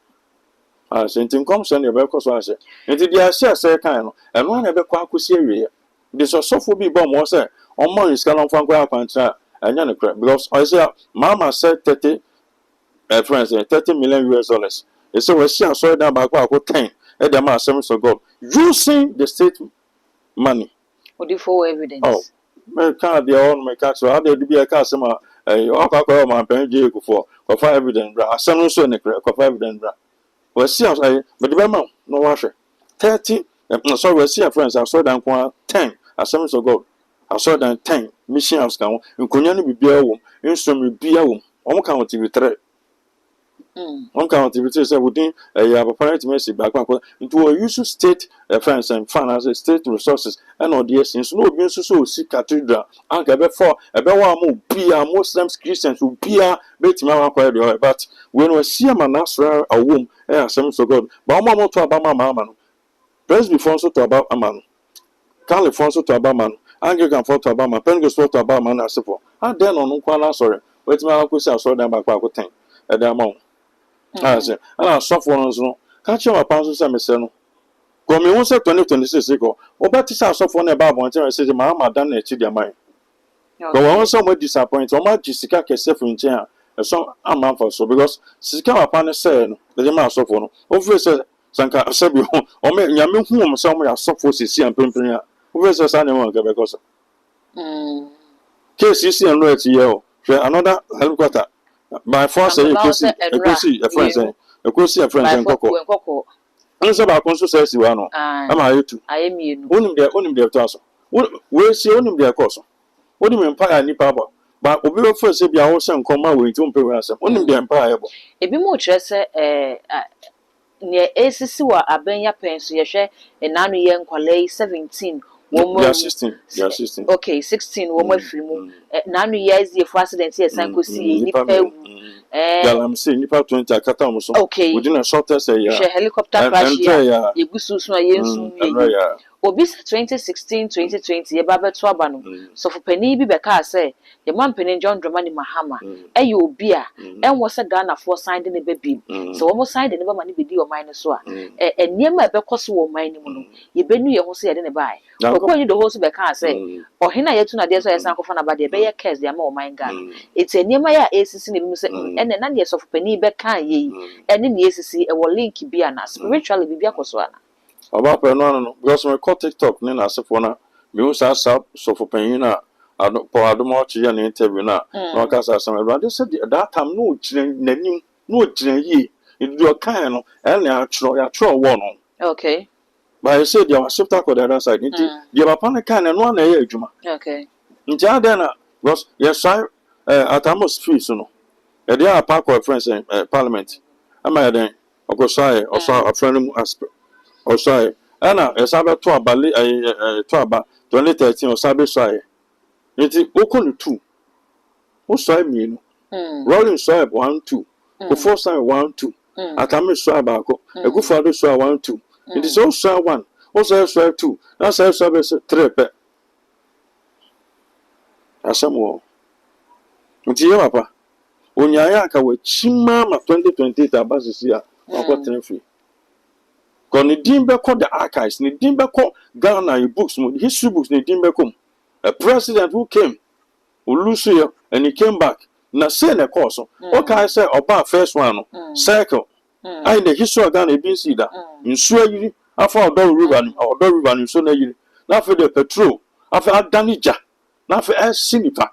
as in comes and your because I say into the say kind and one ever quack area this was so for be bomb was say on money is can from quack and then because I say Mama said 30 friends $30 million US. It's so we see so down back 10 at the mass service of God using the state money. What do you for evidence? Oh, my car, the own my car, so how did you be a customer? Alcohol, my pen, for evidence, a son so in the evidence. Well, see, I but the Bama, no washer 30. So we see our friends, I saw down 10 as service of God. I saw down 10 missions count, and Kunyani be a womb, instrument be a womb, on count with 3. One county say within a apparent message back into a usual state funds and finance state resources and all the essence no being so see cathedral and before a bewa be a Muslims Christians who be a bit but when we see a man a womb and some so God but mama to abama mama press before so to about a man California to Abaman Anglican for to Abama Pentecostal to Abaman as for and then on Kwana sorry wait my uncle says so down back 10 at the amount. I said, I saw for us no. Catch your pounds and Messeno. Come in 2026 ago. Or but it's also for about one time I said, Mamma done it to their mind. Go on somewhat disappointed. Or my Jessica can say from Jan, a song a month or so because Siska upon a said, the master for over Sanka Sabu or make Yamu whom somewhere are soft for CC and Pimpria. Over the Sunday one because KCC and Red Yell. Another helicopter. My first say you see a friend a friend and cocoa. Answer about conscious says you are no. Am I too? I am you. Only their task. Where see only their course. What do you empire any power? But we first say, I also come out with two parents. Only the empire. A bit more dress near ACC or Abenya Pens, you share a nanu young qualay 17. They are 16. Okay, 16 woman film. Nanu years the accident here, Sanko see. I'm saying if I 20 Katamus. Okay, within a shorter say, helicopter crash. You go soon. Obisa 2016 2020 yebaba to abano so for pani bi beka say the man pani John Dramani Mahama e you obi a en wo se Ghana for signed ne baby so wo signed ne ba mani be di o mine so a niam e bekoso wo mine mu no ye benu ye ho se ye de ne bai kokko yi do ho so beka say o hina ye tu na de so ye san ko fa na ba de be ye case de ma o mine Ghana it's niam ya ACC ne bi mu se en na de so for pani beka ye en ne ACC e wo link bi ana spiritually bi bi akoso ana about no because my call TikTok ni na asefo na me hu sa so for panyin na adomo chi ya na interview na no ka sa some they said that time no chire nanim no chire yi it do kind no and ya tro wo no okay but I said you shift to the other side nti the papa na kind no na ya adwuma okay nti ada na because yes I atamos free so no e dey a park of friends in parliament am I then ogosae also a friend aspect Osai, Anna, a Sabbath to a ballet, to about 2013 or Sabbath Sai. It is Okon 2. Who saw me? Rolling Swab 1 2. Before Sai 1 2. Atami Swabako, a good father saw 1 2. It is also 1. Also Swab 2. That's a service 3 pet. As some more. Until Papa. When Yayaka with Chimama 2020 Tabas here, or what free. Because Nidimbe called the archives, Nidimbe called Ghana books, history books, Nidimbe come. A president who came, who lose here, and he came back. Now, say the course. Okay, I say about first one, cycle. I in the history of Ghana, been see that. In Swahili, after Odor River, in Sonay, now for the petrol, after Danija, now for S. Sinipa.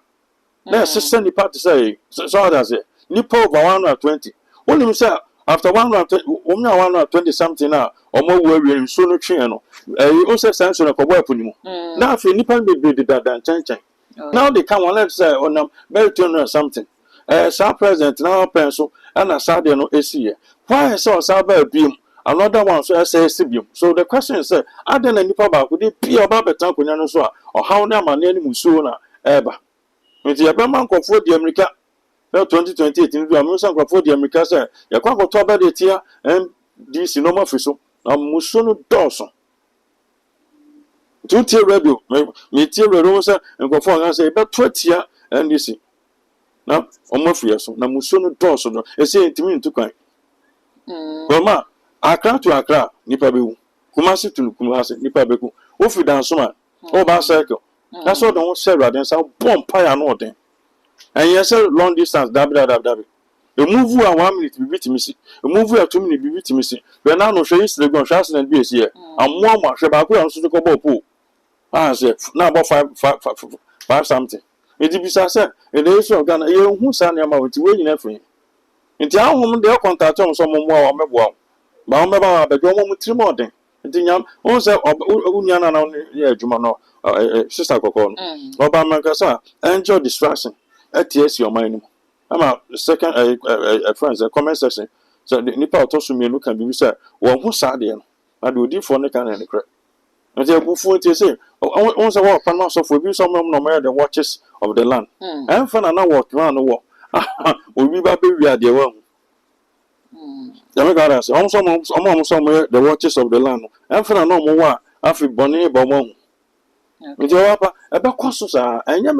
Now, Sister Nipa to say, so that's it. Nipo over 120. Only you say, after 120 something now, or more worry in Sono Chino, also sense on a weapon. Now, if you nipper be that than Chen. Now they come on, let's say, on a Melton or something. Some president now pencil and a Sardian AC. Why so Sabah beam? Another one so I say Sibium. So the question is, I don't know about could it be about the tank or how now my name Musuna ever. With the Abaman for the America. 2028 in the Musa for the America say ya kwa ko to ba de tia and this no ma fiso na muso no dawson two tier radio me tier radio say nkofo nga say be totia NDC na omafia so na muso no toso no e say ntimi ntukwan Roma Accra to Accra nipa bewu Kumasi to Kumasi nipa beku ofi danso ma o ba cycle that's what don't say rather say bomb pie no den and yes long distance dabi the move a 1 minute be beat me see the move a 2 minute be beat me see when now no show is the gun chance and be here and more hwe ba ko so ko ball pool say na about 5 something it be say e dey so Ghana ye hu sa na ma wati we nyina free nti ahom de contact on so mo a mebo ba o meba ba do mo tiri mo den nti nyam on say unya na ye adwuma no sister kokko no oba man kasa enjoy distraction ats your mind ama second friends comment section so nipa otoso mienu kan bi say wo hu sa de no na de odi for ne kan ne kre nti abufu nti say on say wo pan so for bi so mo no the watches of the land en fa na wo plan no wo obi ba be wi ade wa Jamaica say on some the watches of the land en fa na no mo wa afi boni ba mo nti wa pa e be kwaso sa enya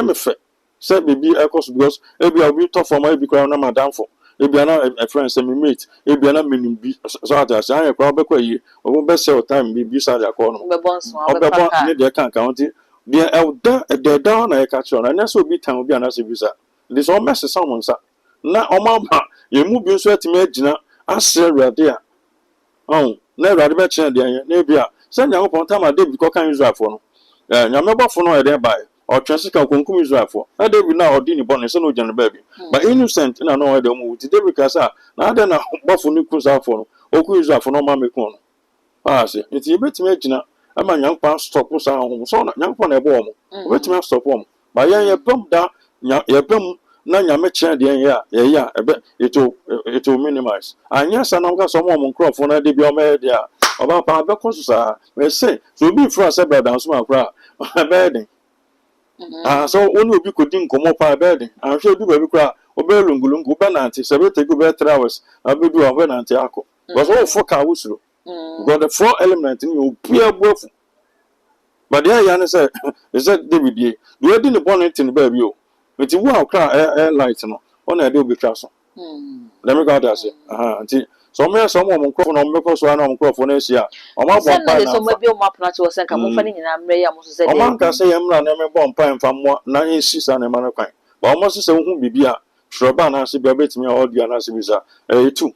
me fe say baby ekos because ebi a we talk for my ebi kwa na madam for ebi na a friend say me mate ebi na menim bi so ata say an kwa be kwa yi o be sell time bi sa dia ko no be bonso o be bon ne de kan kan nti de e da na e ka cho na so bi tan obi ana se bi sa this all mess someone sa na o ma ba ye mu bi so atime agina asre rade a na rade be chen de an na ebi a say nyawo pon tam ade bi ko kan Israel for no nyamebo for no e de bai or Transika Kunkum Israel for. I did now or Dini Bonnet, no general baby. But innocent, and I know the move to David Casa. Now then, a buffalo Nikus out for Oku Israel for no mammy corner. I say, it's a bit imagine. I'm a young past stop us our home, so young pon a bomb. Wait me stop home. But yeah, you bump down, you bump. None ya met yeah, a bit it will minimize. And yes, I know some woman crop for a debut media about Pabacos. May say, so be for us about dance my crowd. Bedding. So only we could think come up our bed. I'm sure do every crowd, obey Lungulungu, Benanti, 70 good 3 hours. I will do a Benantiaco. Was all 4 cows. Got the 4 element in you, peer both. But there, Yana said, is that David Ye? You didn't bonnet in the baby. But you will cry air light on a do be castle. Let me go there, say, so may someone microphone on microphone on microphone is here. Or my so maybe map not to send a company in Amray, say, Oman can say, I'm not a bomb pine from 9 6 and a man of kind. But almost say, who be beer, Shroban, and see, bit me all the Anasibisa, a 2.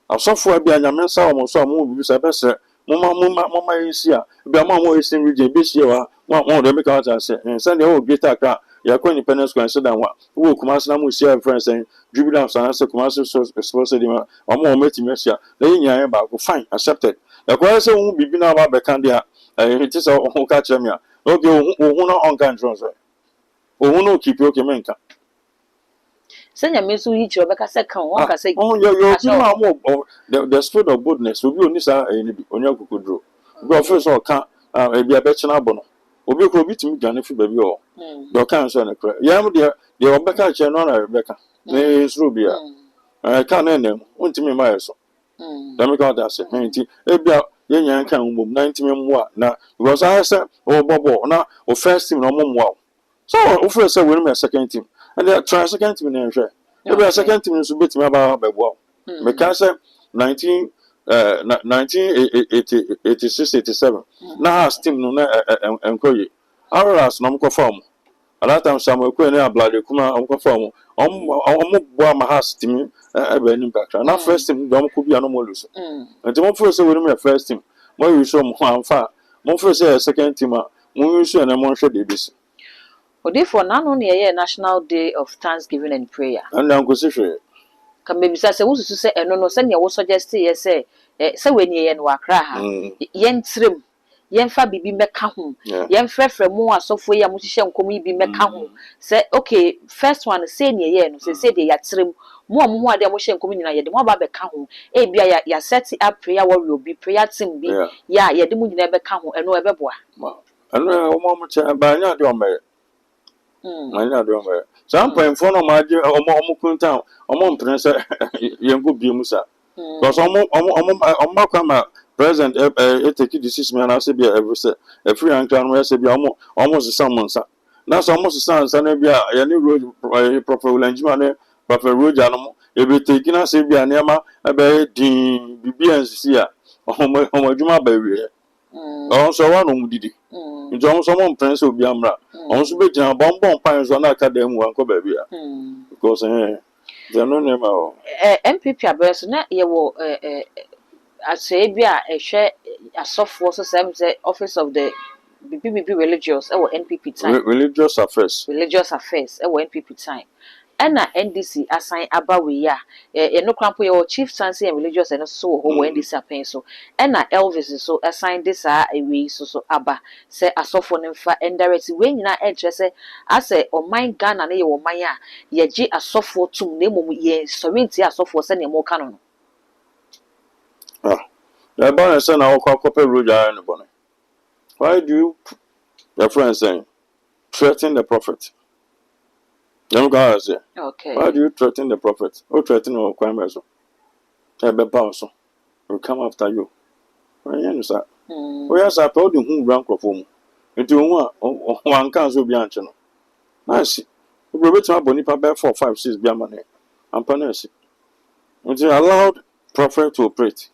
A software be a Yamasa almost some movies, a best, Mama is here, be a mamma is in region, this year, one more, they make out and say, and send the old guitar car. You are going to Independence Square and sit down. Who come as Namu see a friend saying, Jubilant and answer commercial supposed to or more meeting Messia. Then you are about fine, accepted. The question won't be now about Becandia. It is a whole catch me. Okay, who not on countries. Who no keep your Kemenka. Send your miss each Rebecca second one can say, oh, you're the spirit of boldness will be on this on your could draw. Go first or can't be a better abono. Obi ko bi timi gane fi baby o do kan so na kra yam de Rebecca che no na Rebecca na isru bia ka na nem untimi ma yeso dem ka da se nti e bia ye nyan kan mum na ntimi mmoa na because I say o bobo na o first team no mmoa so o first say we me second team and the try second team na hwe e bia second team so betimi aba bebo me ka say 1986 87 na has team no na enkoye Aras no mko form ala time Samuel ko ni ablade kuma mko form om bo ma has team e be nim kakra na first team do mko bia no mo lose nti mo first say we me first team mo you show mo amfa mo first say second team mo you show na mo hwe de bisi odi for nano na ye National Day of Thanksgiving and Prayer and am go se hwe can maybe say wo susu say eno no say ne wo suggest ye say we ni ye no akra ha ye ntrem yemfa bibi meka ho yemfrefre mu asofo ya muhihye nkom yi bi meka ho say okay first one say ne ye no say de yatrem mu amu ade mo hye nkom nyina ye de mo ba beka ho e bia ya set up prayer warrior bi prayer team bi ya ye de mu nyina beka ho eno ebeboa eno o mo che ba nya de o mere anya de o mere some point for no ma je o kunta o mo mpren say yengo bi mu sa because o mo kwa ma present take decision and I say be every say a free and can we say be almost someone sa na so almost sa na bia ya ni road proper Ulanjima proper road anum e be take na say bia na ma be din bibia nsisi a omo ba wi on so wa no mudidi nti on so mo prince obi amra on so be gina bonbon pan so na aka da mu anko ba bia because they no name o MPP abeso na ye wo ase bia ehwe asofo so say office of the BBB religious NPP time religious affairs NPP time ena NDC assign abawe ya no krampo ye chief sancy and religious and so ho NDC apen so ena Elvis so assign this away so aba say asofo ne mfa indirect we nyina entre say ase oman Ghana na ye wo man a ye gi asofo tum na mom ye sovereignty asofo se ne mo ka no the ban say na okwa kope road are no bono. Why do you your friend saying threaten the prophet? Them guys say okay why do you threaten the prophet? Who threaten our crime so also will come after you. You sir. We are supposed to who rank of home. Into one can so be ancho. Nice. We will to bonipa by 4, 5, 6 be money. And panesi. Until allowed prophet to operate.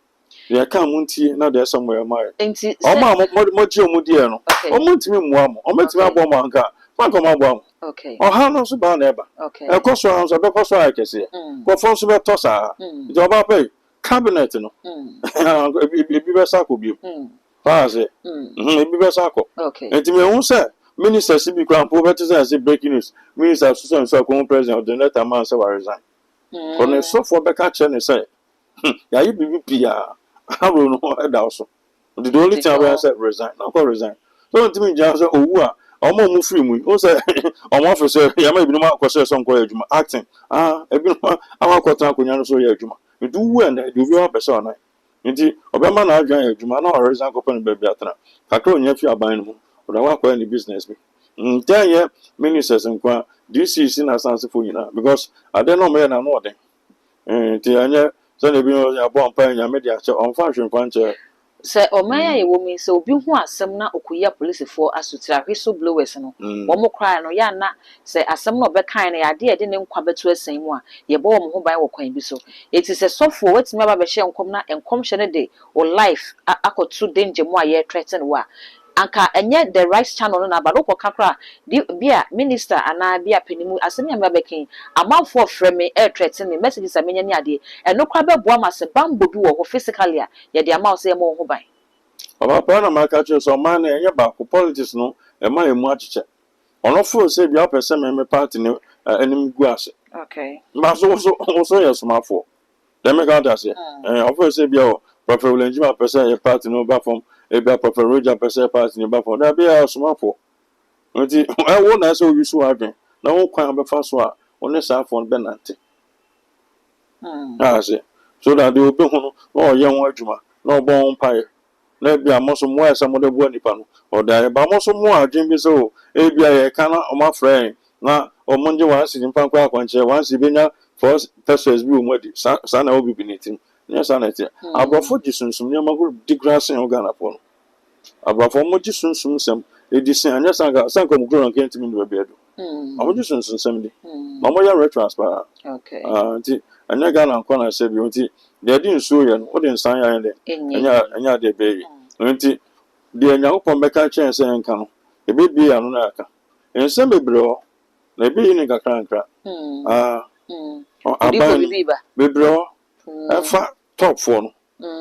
They come munti na there somewhere my. Oh ma mo ji omudi no. O muntimi muam. O metimi abo mo anka. Fa ko mo abo. Okay. O ha no so ba na eba. Okay. E ko so han so be ko so akese. Ko fon so be to sa. Ijoba pay cabinet no. Ebi be sa ko bi. Pa se. Ebi be sa ko. Okay. Enti me hu se minister si bi krampo be to say breaking news. Minister so ko president of the net man say wa resign. Ko ne so for be ka che ne say. Ya yi bibi pia. I don't know that also. The only time I said resign, not call resign. So to me, just say, oh, I'm more free. We say, I'm officer. Yeah, maybe no more question. Some call you acting. Every I'm a quarter. Kunyano so you you do when you do your person. Indeed, Obama na join you. Man, no resign. Company baby atana. Kakro nyefi aban mu. Oda wa kwa any business me. 10 year ministers and kwa this is in a sense for you now because I don't know me na no den. Ti anya so na bi no ya bo ampa nya media che on fashion kwanche se omaya ye wo mi se obi hu asem na okuya police for asutira hweso blowers no wo mo cry no ya na se asem na obekan na ya de de ne nkwa betu asan mu a ye bo wo mo ho ban wo kwan bi so eti se sofo watimi aba be hye enkom na enkom hye ne de o life akotu danger mu a ye threaten wa anka enye the right channel no na ba lokọ kakra bia minister ana bia penimu asem ya mabeki amanfo frame air threaten me messages amenya ni ade eno kwa be boa ma se bambo bi wo ho physically a ye de amaw se mo ho ban aba pa na maka che so man na enye ba ko politics no e ma emu achiche ono fo se bia person me party ne enim gu ase okay ma so yes ma fo dem me ga say ofo se bia o Prophet Ulanjima person e party no ba from e bia Prophet Roger person party no ba from da bia so ma fo nti e wo na so wi so adwen na wo kwan be fa so a one sa fo be nante say so that they obi hu no ye won adwuma na obon pai na bia mo so mo esa mo de bo nipa no o da ba mo so mo adwen bi so e bia ye kana o ma friend na o mo nje wan si nipa kwa akwanche wan si benya first persons bi o mo di sa na obi binitin nya sa na ti abrofo ji sunsum ne ma go di grass en Ghana po no abrofo mo ji sunsum sem e di sen anya san ko mo gro kan timi no be edo mo ji sunsum sem di mo ya retransfer okay nti anya Ghana ko na se bi nti de di nsuo ye no o de nsan ya de anya de be yi nti de anya ko mbeka chen se nka no e be bi ya no na aka ensem bebre o na be yi ni kakra nkra aban bebre o afa top for no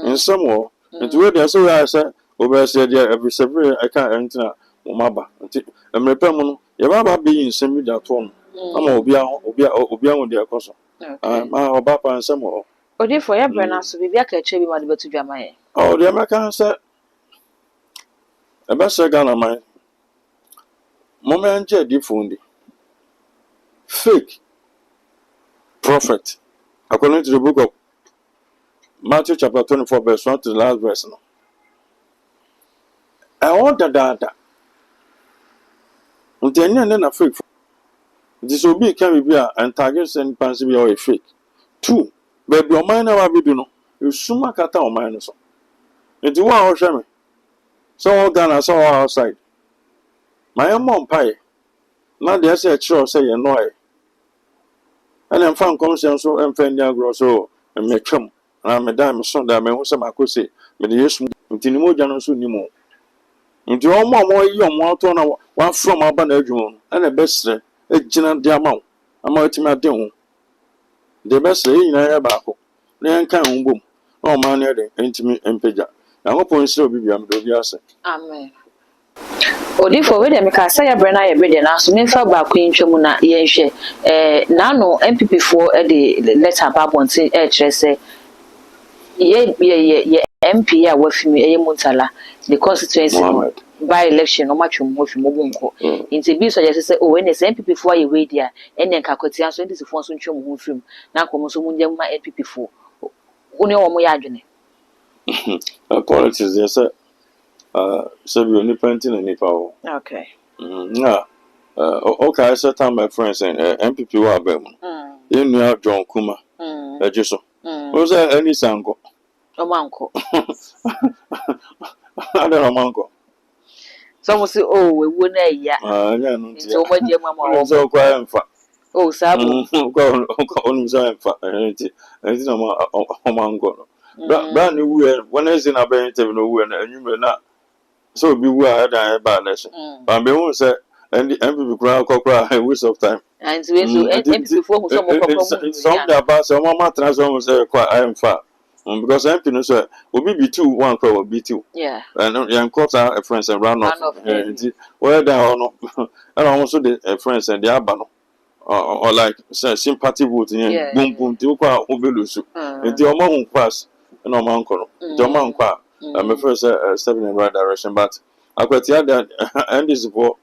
ensem o nti we de so ya se obe se de every several aka entina mo maba nti emrepa mu no ye ba be yi nsem bi da to no ama obi ahụ de akoso ma oba pa nsem o odi for ya brana so bibia ka eche bi ma de betu dwama ye o de maka se ebe se Ghana man moment je di fundi fake prophet according to the book of Matthew chapter 24 verse 1 to the last verse no all da ntenya ne na fake this will be can be and target send pansy be or fake 2 baby o man na wa bidu no esuma kata o man so Nti wo a wohwɛ me. So wo Ghana so wo outside. My mom pie. Na de say kyerɛ say ye no ai. Ana mfa nkɔmhyɛ so mfa ndi agro so metwam. Na me da me so da me hu sɛ makose me de Yesu nti ni mogya no so ni mo. Nti ɔmo a mo yi ɔmo ato na wa from aba na adwuma no. Ana besrɛ egyina de ama wo. Ama otimi ade ho. De besrɛ yi nyina ya baako. Na yanka ho bom. Na ɔma no de ntimi mpagya. Yankopɔn nsira obi bia me do bi ase. Amen. Odifo we dem ka say yabre na yabre de na so memfa baako ntwam na yɛhwɛ na no MPP fo de letter babontin kyerɛ sɛ ye MP a wafimi Muntala the constituency by election no matwum ho fi mobonko nti bi so je sɛ o when MPP fo aye we dia ene nka kwatia so ndisi fo so ntwam ho film na komo so munjam ma MPP fo woni wo mo ya adwene politics yes so be only painting and nipa ho okay okay set time my friends and MPP wa abem you know John Kuma ejiso o say any sango Omanko ada Omanko so mo say oh we wo na ya yeah no nti o mo je mama o so kwa emfa oh sabu ko onu so emfa nti na Omanko brand new when is in a interview no we na anwumre na so be we are that bad election but be won say and the MPP crowd a waste of time and we so MPP fo mo so mo problem some da ba so mama transfer say kwa emfa because MP no so obi be 2 1 crowd be 2 yeah and yan quarter a friends and run off where down no and also the friends and the abano or like say sympathy vote boom boom ti kwa obelusu nti o ma hun pass na o ma nko no o ma nko a me first step in the right direction but akwatia that and this for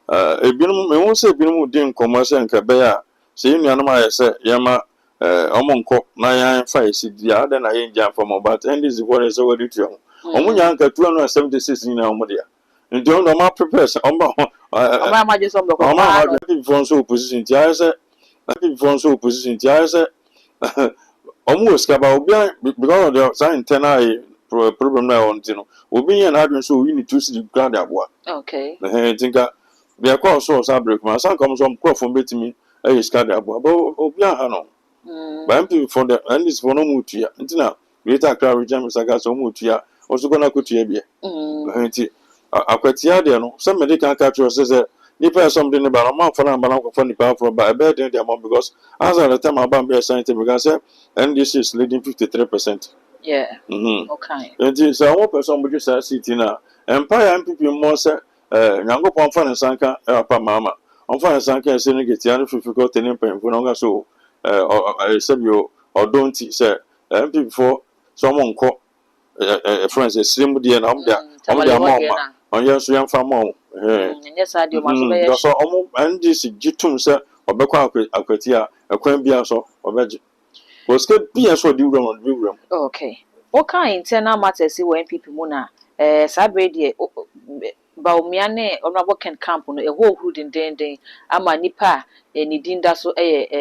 ebinum me won say ebinum din commercial nka be ya say nuanum aye say yema omonko na yan fa isi dia da na yen jam from but and this for is what it you omunya nka 276 ni na omo dia nti on ma prepare omba ma je so mbeko ma for so opposition ti aye say for so opposition ti aye say omo skaba obi because of the sign internal problem na on ti no obi yen adwen so we need to see ground aboa okay tinka be call so break ma san come some crop from betimi e skada aboa but obi aha no but MP for the and this for no mutua ntina greater crowd region saga so mutua also gonna kutua bia nti akwatia de no some medical catcher say nipa something about man for na man for nipa for ba be dey the amount because as at the time about be scientific because and this is leading 53%. Yeah. Okay. Nti so one person be just city na empire MPP mo say nyankopon fa ne sanka pa mama on fa ne sanka say ne getia no fifi ko tenin pemfo no ga so sebio odonti say MPP for someone ko friends slim die na omda mama on yeso yan fa mo yes adio ma so be so omo NDC gitum say obekwa akwatia akwan bia so obeje Oske bia so di wura okay okay internal matters we MPP mu na sabre de Baumia ne honorable Ken Camp no a whole hood in den ama nipa ni dinda so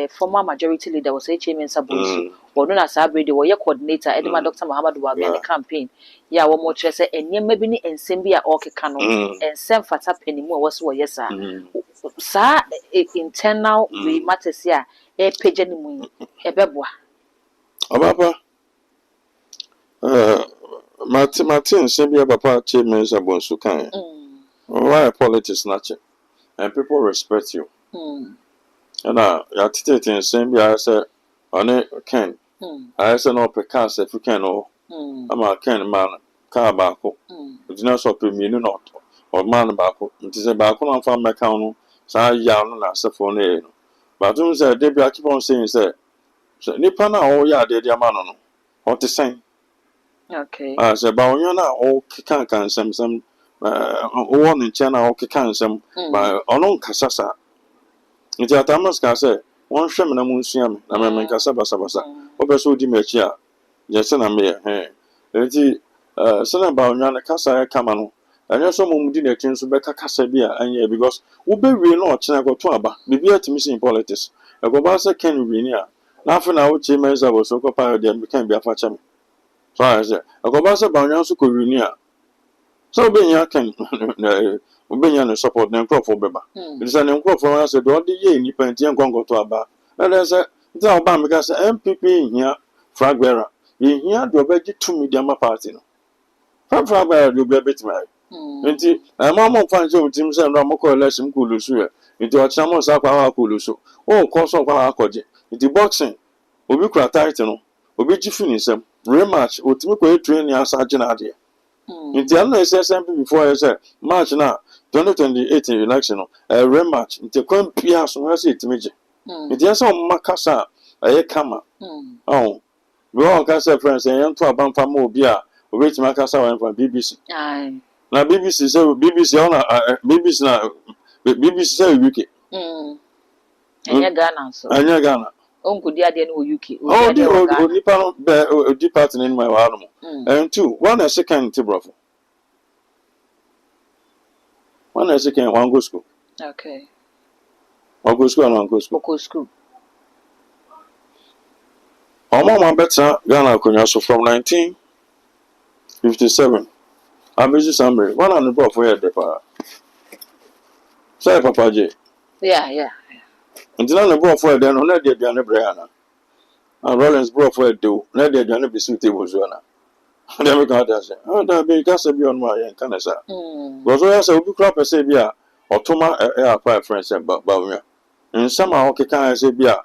former majority leader was HMN Sabonsu wono na sabre de wo coordinator edema Dr. Muhammadu Baumia ne campaign ya wo mo kire se enyema bi ni ensem bi a okeka no ensem fata panimu a wo so yesa sa internal we matters ya page ni mu ebeboa Ababa Martin Sebia Papa Chairman Sabonsu kan why politics not and people respect you and ya tete Sebia say on Ken I say no precast if you can no ama Ken man car baako dina so premium not or man baako nti say baako na fa meka no sa ya no na asefo no e no but you say they be keep on saying say nipa na o ya de ama no no o te sen okay say ba onyo na o kan nsem o won nche na o kan nsem ba ono nkasa sa nti atamas ka say won hwem na mu nsua me na me nkasa basa o be so di machi a je se na me nti se na ba onyo na kasa kama no anya so mo mudi na kin so be kasa bi a anya because wo be wie na o chena ko to aba bibia atimi sin politics e go ba say ken wie ni a na afa na wo che menza bo so ko pa de me kan bi afa cham So I say, I go back to Banyan Sukurunia. So being ya can obey and support them crop for Beba. It is an crop for us, don't the year, you paint young Congo to Aba. And I said, tell Bam because MPP in here, Frag Bearer. You hear the obey 2 medium party. From Frag Bearer, you'll be a bit married. Nti mama mfa nje otim se ndo moko election kulusu ya nti ochamo sa kwa kulusu o koso kwa akoje nti boxing obi kura title no obi ji finisem rematch otimi ko train ya sa je na ade nti an na SSMP before say match na 2028 election no rematch nti kon pia so na se etimi je nti ya so makasa aye kama oh we all can say friends en to abanfa ma obi a obi tima kasa wa from BBC na BBC say BBC ona BBC na BBC say UK anya Ghana so anya Ghana onku di ade no UK oh di nipa no be di party ni my wa no and two one is second tibrofo one is second one go school okay one go school and one go school Mama better Ghana konya so from 1957 Abeji Samre one and the for head pa say Papa J yeah until na bro for head no na dey aduane Brian and Rollins bro for head do na dey aduane be suitable so na dem ka that say oh da be ka say be on my yan kana sa because we say obi kra pese bi a otoma apa friends ba we nsama o keka say bi a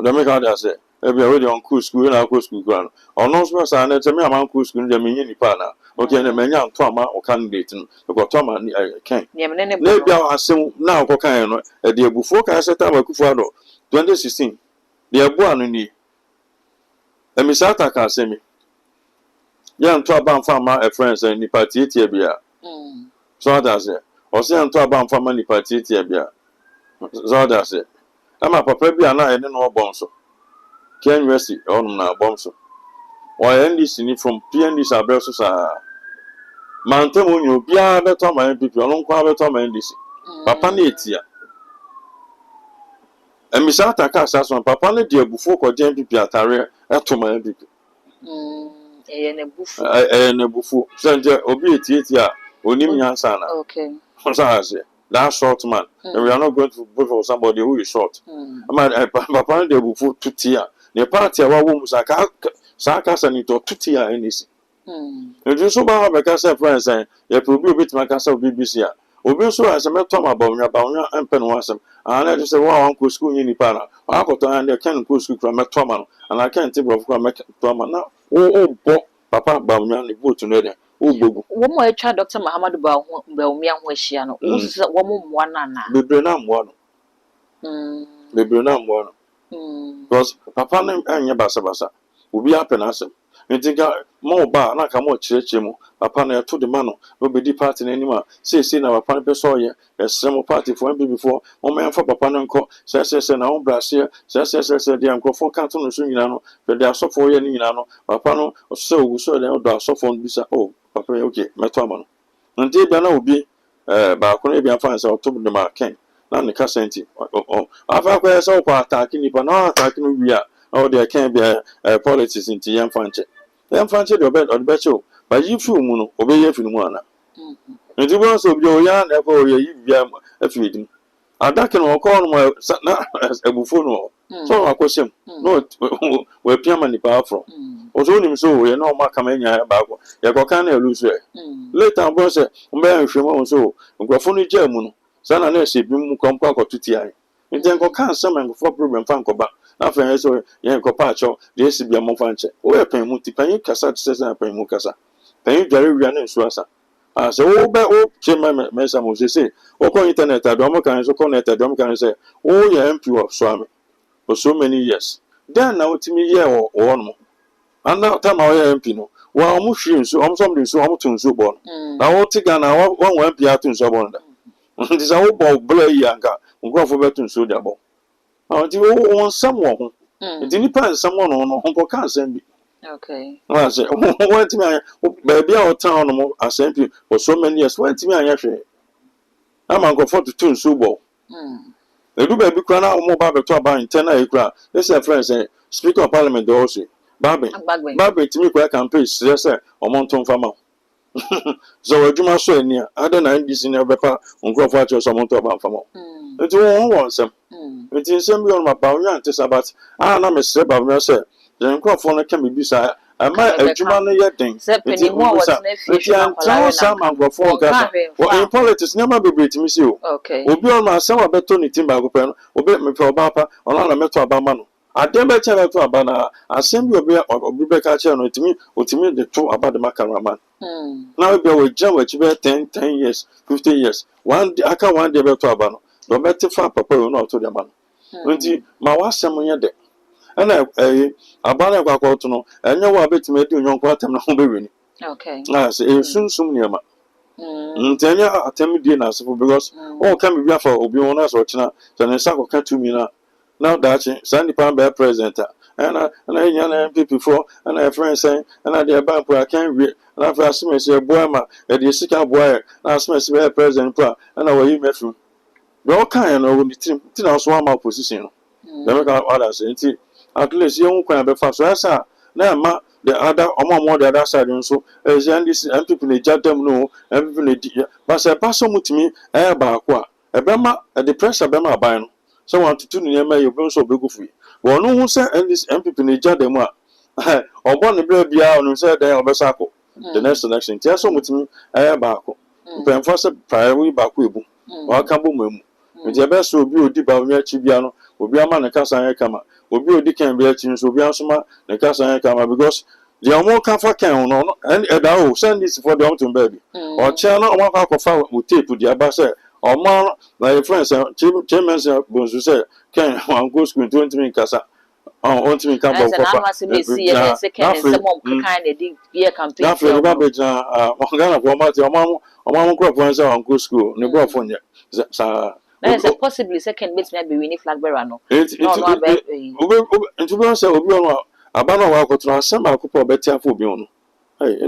dem ka that say ebi already on cool school na cool school ground ono so say na tell me am cool school dem yin nipa na okay na manya nto ama o candidate no because to ama ken na bi asem na o kan no e de ebufu kan say ta Akuffo Addo 2016 de ebu anu ni emisata ka asemi ya nto aba mfa ma a friends and nipa tie bia so that say o say nto aba mfa ma nipa tie bia so that say ama papa bia na ene no obon so Ken University on na bomb so or NDC ni from PNDC abeso sa mantem onyo bia beto ma NPP ono kwa beto ma NDC papa na etia emisa ataka asaso papa na de abufu ko je NPP atare eto ma NPP na bufu sanje obi etia onim nyansa na okay so I say that short man and we are not going to vote for somebody who is short papa na de abufu tutia the party wa wo musaka saka sanito tutia NDC edu so ba be ka say friends ya probi obi tima ka say BBC a obi so as me to ma ba onwa empe no asem na dey say wa wan ko school ni pa na akoto and dey ken ko school kra me to ma no and I can't tell kra me to ma na o bo papa ba onwa ni vote no dey o gbogu wo mo etwa Dr. Muhammadu ba umia ho ahia no wo mo moa na bebre na moa no because papa na anya basa obi apena asem ntinga mo ba na ka mo chireche mu papa na to de ma no obedi party na anima say na papa na peso ye esem party for MB before mo me fa papa na nko say na on brase say de nko for kan to no so nyina no de asofo ye nyina no papa no so ogu so de do asofo no bisa oh papa okay meto ama no nti bia na obi ba ko na bia fa say to de ma ken na ne ka senti afa kwa say kwa attack ni pa na attack no wi a or they can be politics into young fanche the becho but you feel muno obey if you want and you want to be young for you be a feeding I can call my a buffon so I question no where Piamani power from was only so you know my coming about you go can lose later I say so Grafoni German son and say bim come to TI and then go can some for problem fan go back na fe so yen ko paacho de esi bia mo fanche o ye pen mu ti pen kasa tse se pen mu kasa pen dware wia na nsu asa so wo be o che me sa mo se o ko internet ado mo kan so ko net ado mo kan say o ye MP of Swami for so many years then na otimi ye wo no and now time o ye MP no wa mo hwi nsu o mo so mo nsu o mo tun nsu bo na wo ti ga na wa MP atun nsu bo nda ndi sa wo bo bla yi anka ngrofo be tun nsu dia bo ti won someone ho ti ni pan someone no ho kan asem bi okay I say what ti me baby a town no asem bi for so many years what ti me anya hwe am go for to tun so bo e do baby kra na mo ba beto aba internal e kra this friend say speaker of parliament also Babe to me kwa campaign say omonton fama. So adwuma so ani ada na ndisi na bepa nkrofo a cho so omonton ba fama. Enti won sem. Enti sem bi on ma ba onyan te sabat. Na me sre ba me say the nkrofo no ka me bisa ama adwuma no ye den. Enti mo what na fi adwuma kwala some nkrofo ka. In politics never be great me see o. Obi on ma sem abeto ni timba go pe no. Obi me pe oba pa ona na meto abama no. Adembe channel to abana assembly obi be ka che no otimi de to abade cameraman. Now be we jam we 10 years 50 years one day be to abano no better fa papa no to the man nti ma wasem nye de na abana kwa kwa to no enye wa betime di onyon kwa atem na ho be weni na say sunsum niama nti enye atem di na asefo because o ka me bia fa obi won na so china so ne sa ko ka to mi na now that Sandy Pan be president and I MPP for and I friend saying and I the bank I can't read and I first me say boy ma e the sika boy na asme say president and I will me through no kind no the team also one position no make others say at least you can be fast so esa na ma the other more the other side so as this MPP ne jadam no MPP ne but say pass mutimi e ba ko e be ma the pressure be ma ban no so want to near my open so big free. But no one said and this MPP in Jadema or born the brave bia on said they are Besako. The next election, tell some with me, I am back. Then first priority back with you. Or Cambo with your best will be deep of your Chibiano, will be a man a Casa Kama, will be a Dickan Beatrix, will be a summer, the Casa Kama because the more comfort can and I send this for the autumn baby. Or channel one half of fire will tape with the Abasa. Or more like friends, chairman Bonsu say, can one go school 20 minutes casa on to me come back. Second, someone kind of year campaign. Now, for the babbage, Ghana for Mamma crop once on go school, no go for you. There's a possibly second bit maybe winning flag bearer. No, and to be honest, Abana Wako to some couple better for Bion. Hey,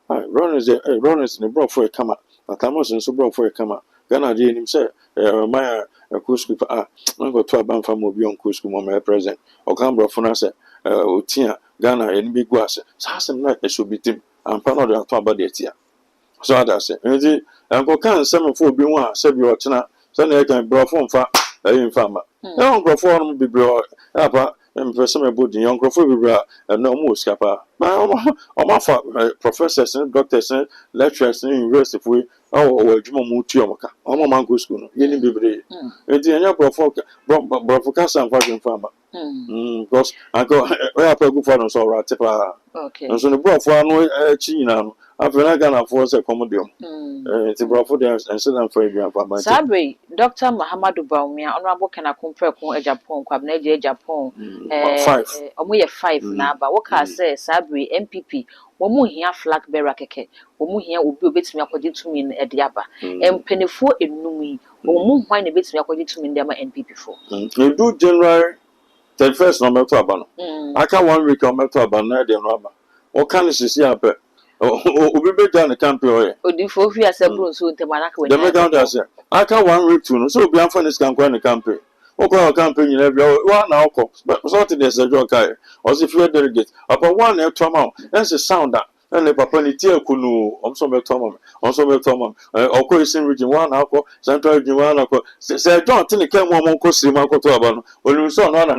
Ronnie's in the broad for a camera. Atamos and so broad for a camera. Ghana did him say, my Kusku, I go to a band from Mobion Kusku, my present, or Cambra Fonasa, Tia, Ghana, and big was. Sassam like I should be Tim, and Pano de Alpha Tia. So I say, and go can 7-4 said you are China, Sunday I can bro from far, a farmer. No go for be brought up. And for some about the young Crawford and no more scapa. My professors and doctors and lecturers in university for our Juma Mutioka, or Mango School, any baby. And the young Brofocas and Fagan Farmer. Because I go where I go for us all right. Okay. And so the broth for no China. After I can afford a commodium. It's a broth for them and sit down for you. Sabri, Dr. Mahamadou Baumia, Honorable can I compare con Japan, Quabnedia Japan. 5. Omuye 5 now, but what can I say, Sabri, MPP, Womu here flag bearer keke, Womu here will be a bit me according to me in Ediaba, and penny for a numi, Womu wine a bit me according to me in the MPP for. You do January 31st no Melto Abano. I can 1 week on Melto Abana, the rubber. What can you see up? Obi be down the campaign. Odifo fi asebro so ntemanaka we. The me down there say. I can 1 week too. So obi anfa this can go in the campaign. Oko campaign you every one na oko. But something dey say jo kai. Or if you delegate. Upon one e to am. That's the sound that. And the papa ni tie kunu. Omso me to am. Omso me to am. Oko Eastern region one na oko. Central region one na oko. Say John tin ke mo mo ko sima ko to aba no. Olu so no na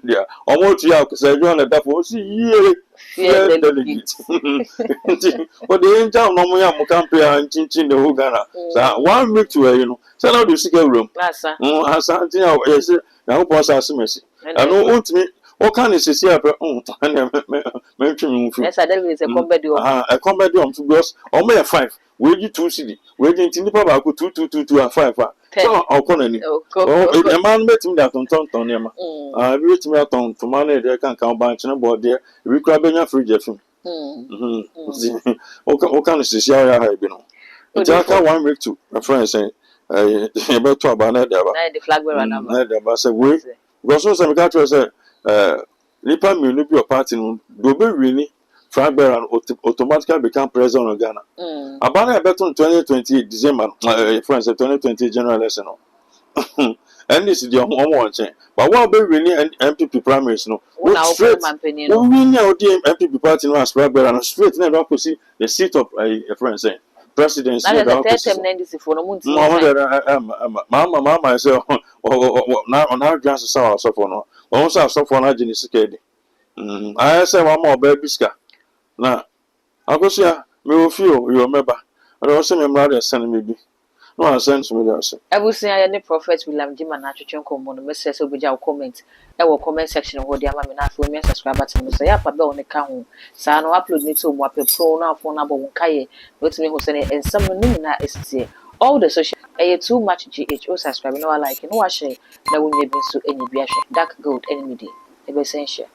dia. Omo tu ya say John na dafo. Si ye. Delegate. But the angel no more am campaign chin the whole Ghana. So 1 week to you know. So now do see room. Asa. Asa tin yes. Na hope us as mercy. And no want me. What can you see up? Yes, I is a comedy. A comedy because or may 5. Wage 2 CD. Wage in the power 2 and 5. So I'll call any. A man met him that on Tonton. I reach me out on to money they can come back in a board there. We grab in your fridge. What can you see how I have been on? Jack 1 week to a friend saying, about to abandon the flag bearer number. I said, wait, because some country said, Nipa may be a party, do be really. Flag bearer automatically become president of Ghana. About a better 2020 December, friends, 2020 general election. and this is the one thing. But what about winning MPP primaries? No, Una straight. campaign We no. win now the MPP party no as and straight. Now we see the seat of a friend saying presidency. Na the third term na ndisi for no munti. Mama say now just so for no. Also so for na jini sikedi. I say one more baby ska. Na akosia me ofio you remember. I also me mother send me bi. No I send me there say. Ebusia ya ne prophet William Jima na twetwe nkomo no message so beja comment e wo comment section ho dia ma me na afo me subscribe button so ya pa be on ka ho sa no upload ni to mo ape pro na afo na bo won kaye wetumi ho se ne ensam no ni na esitie all the social too much gh o subscribe no like no wa share na wo nya bi so enyi bi ahwe dark gold enemy day e be sen share.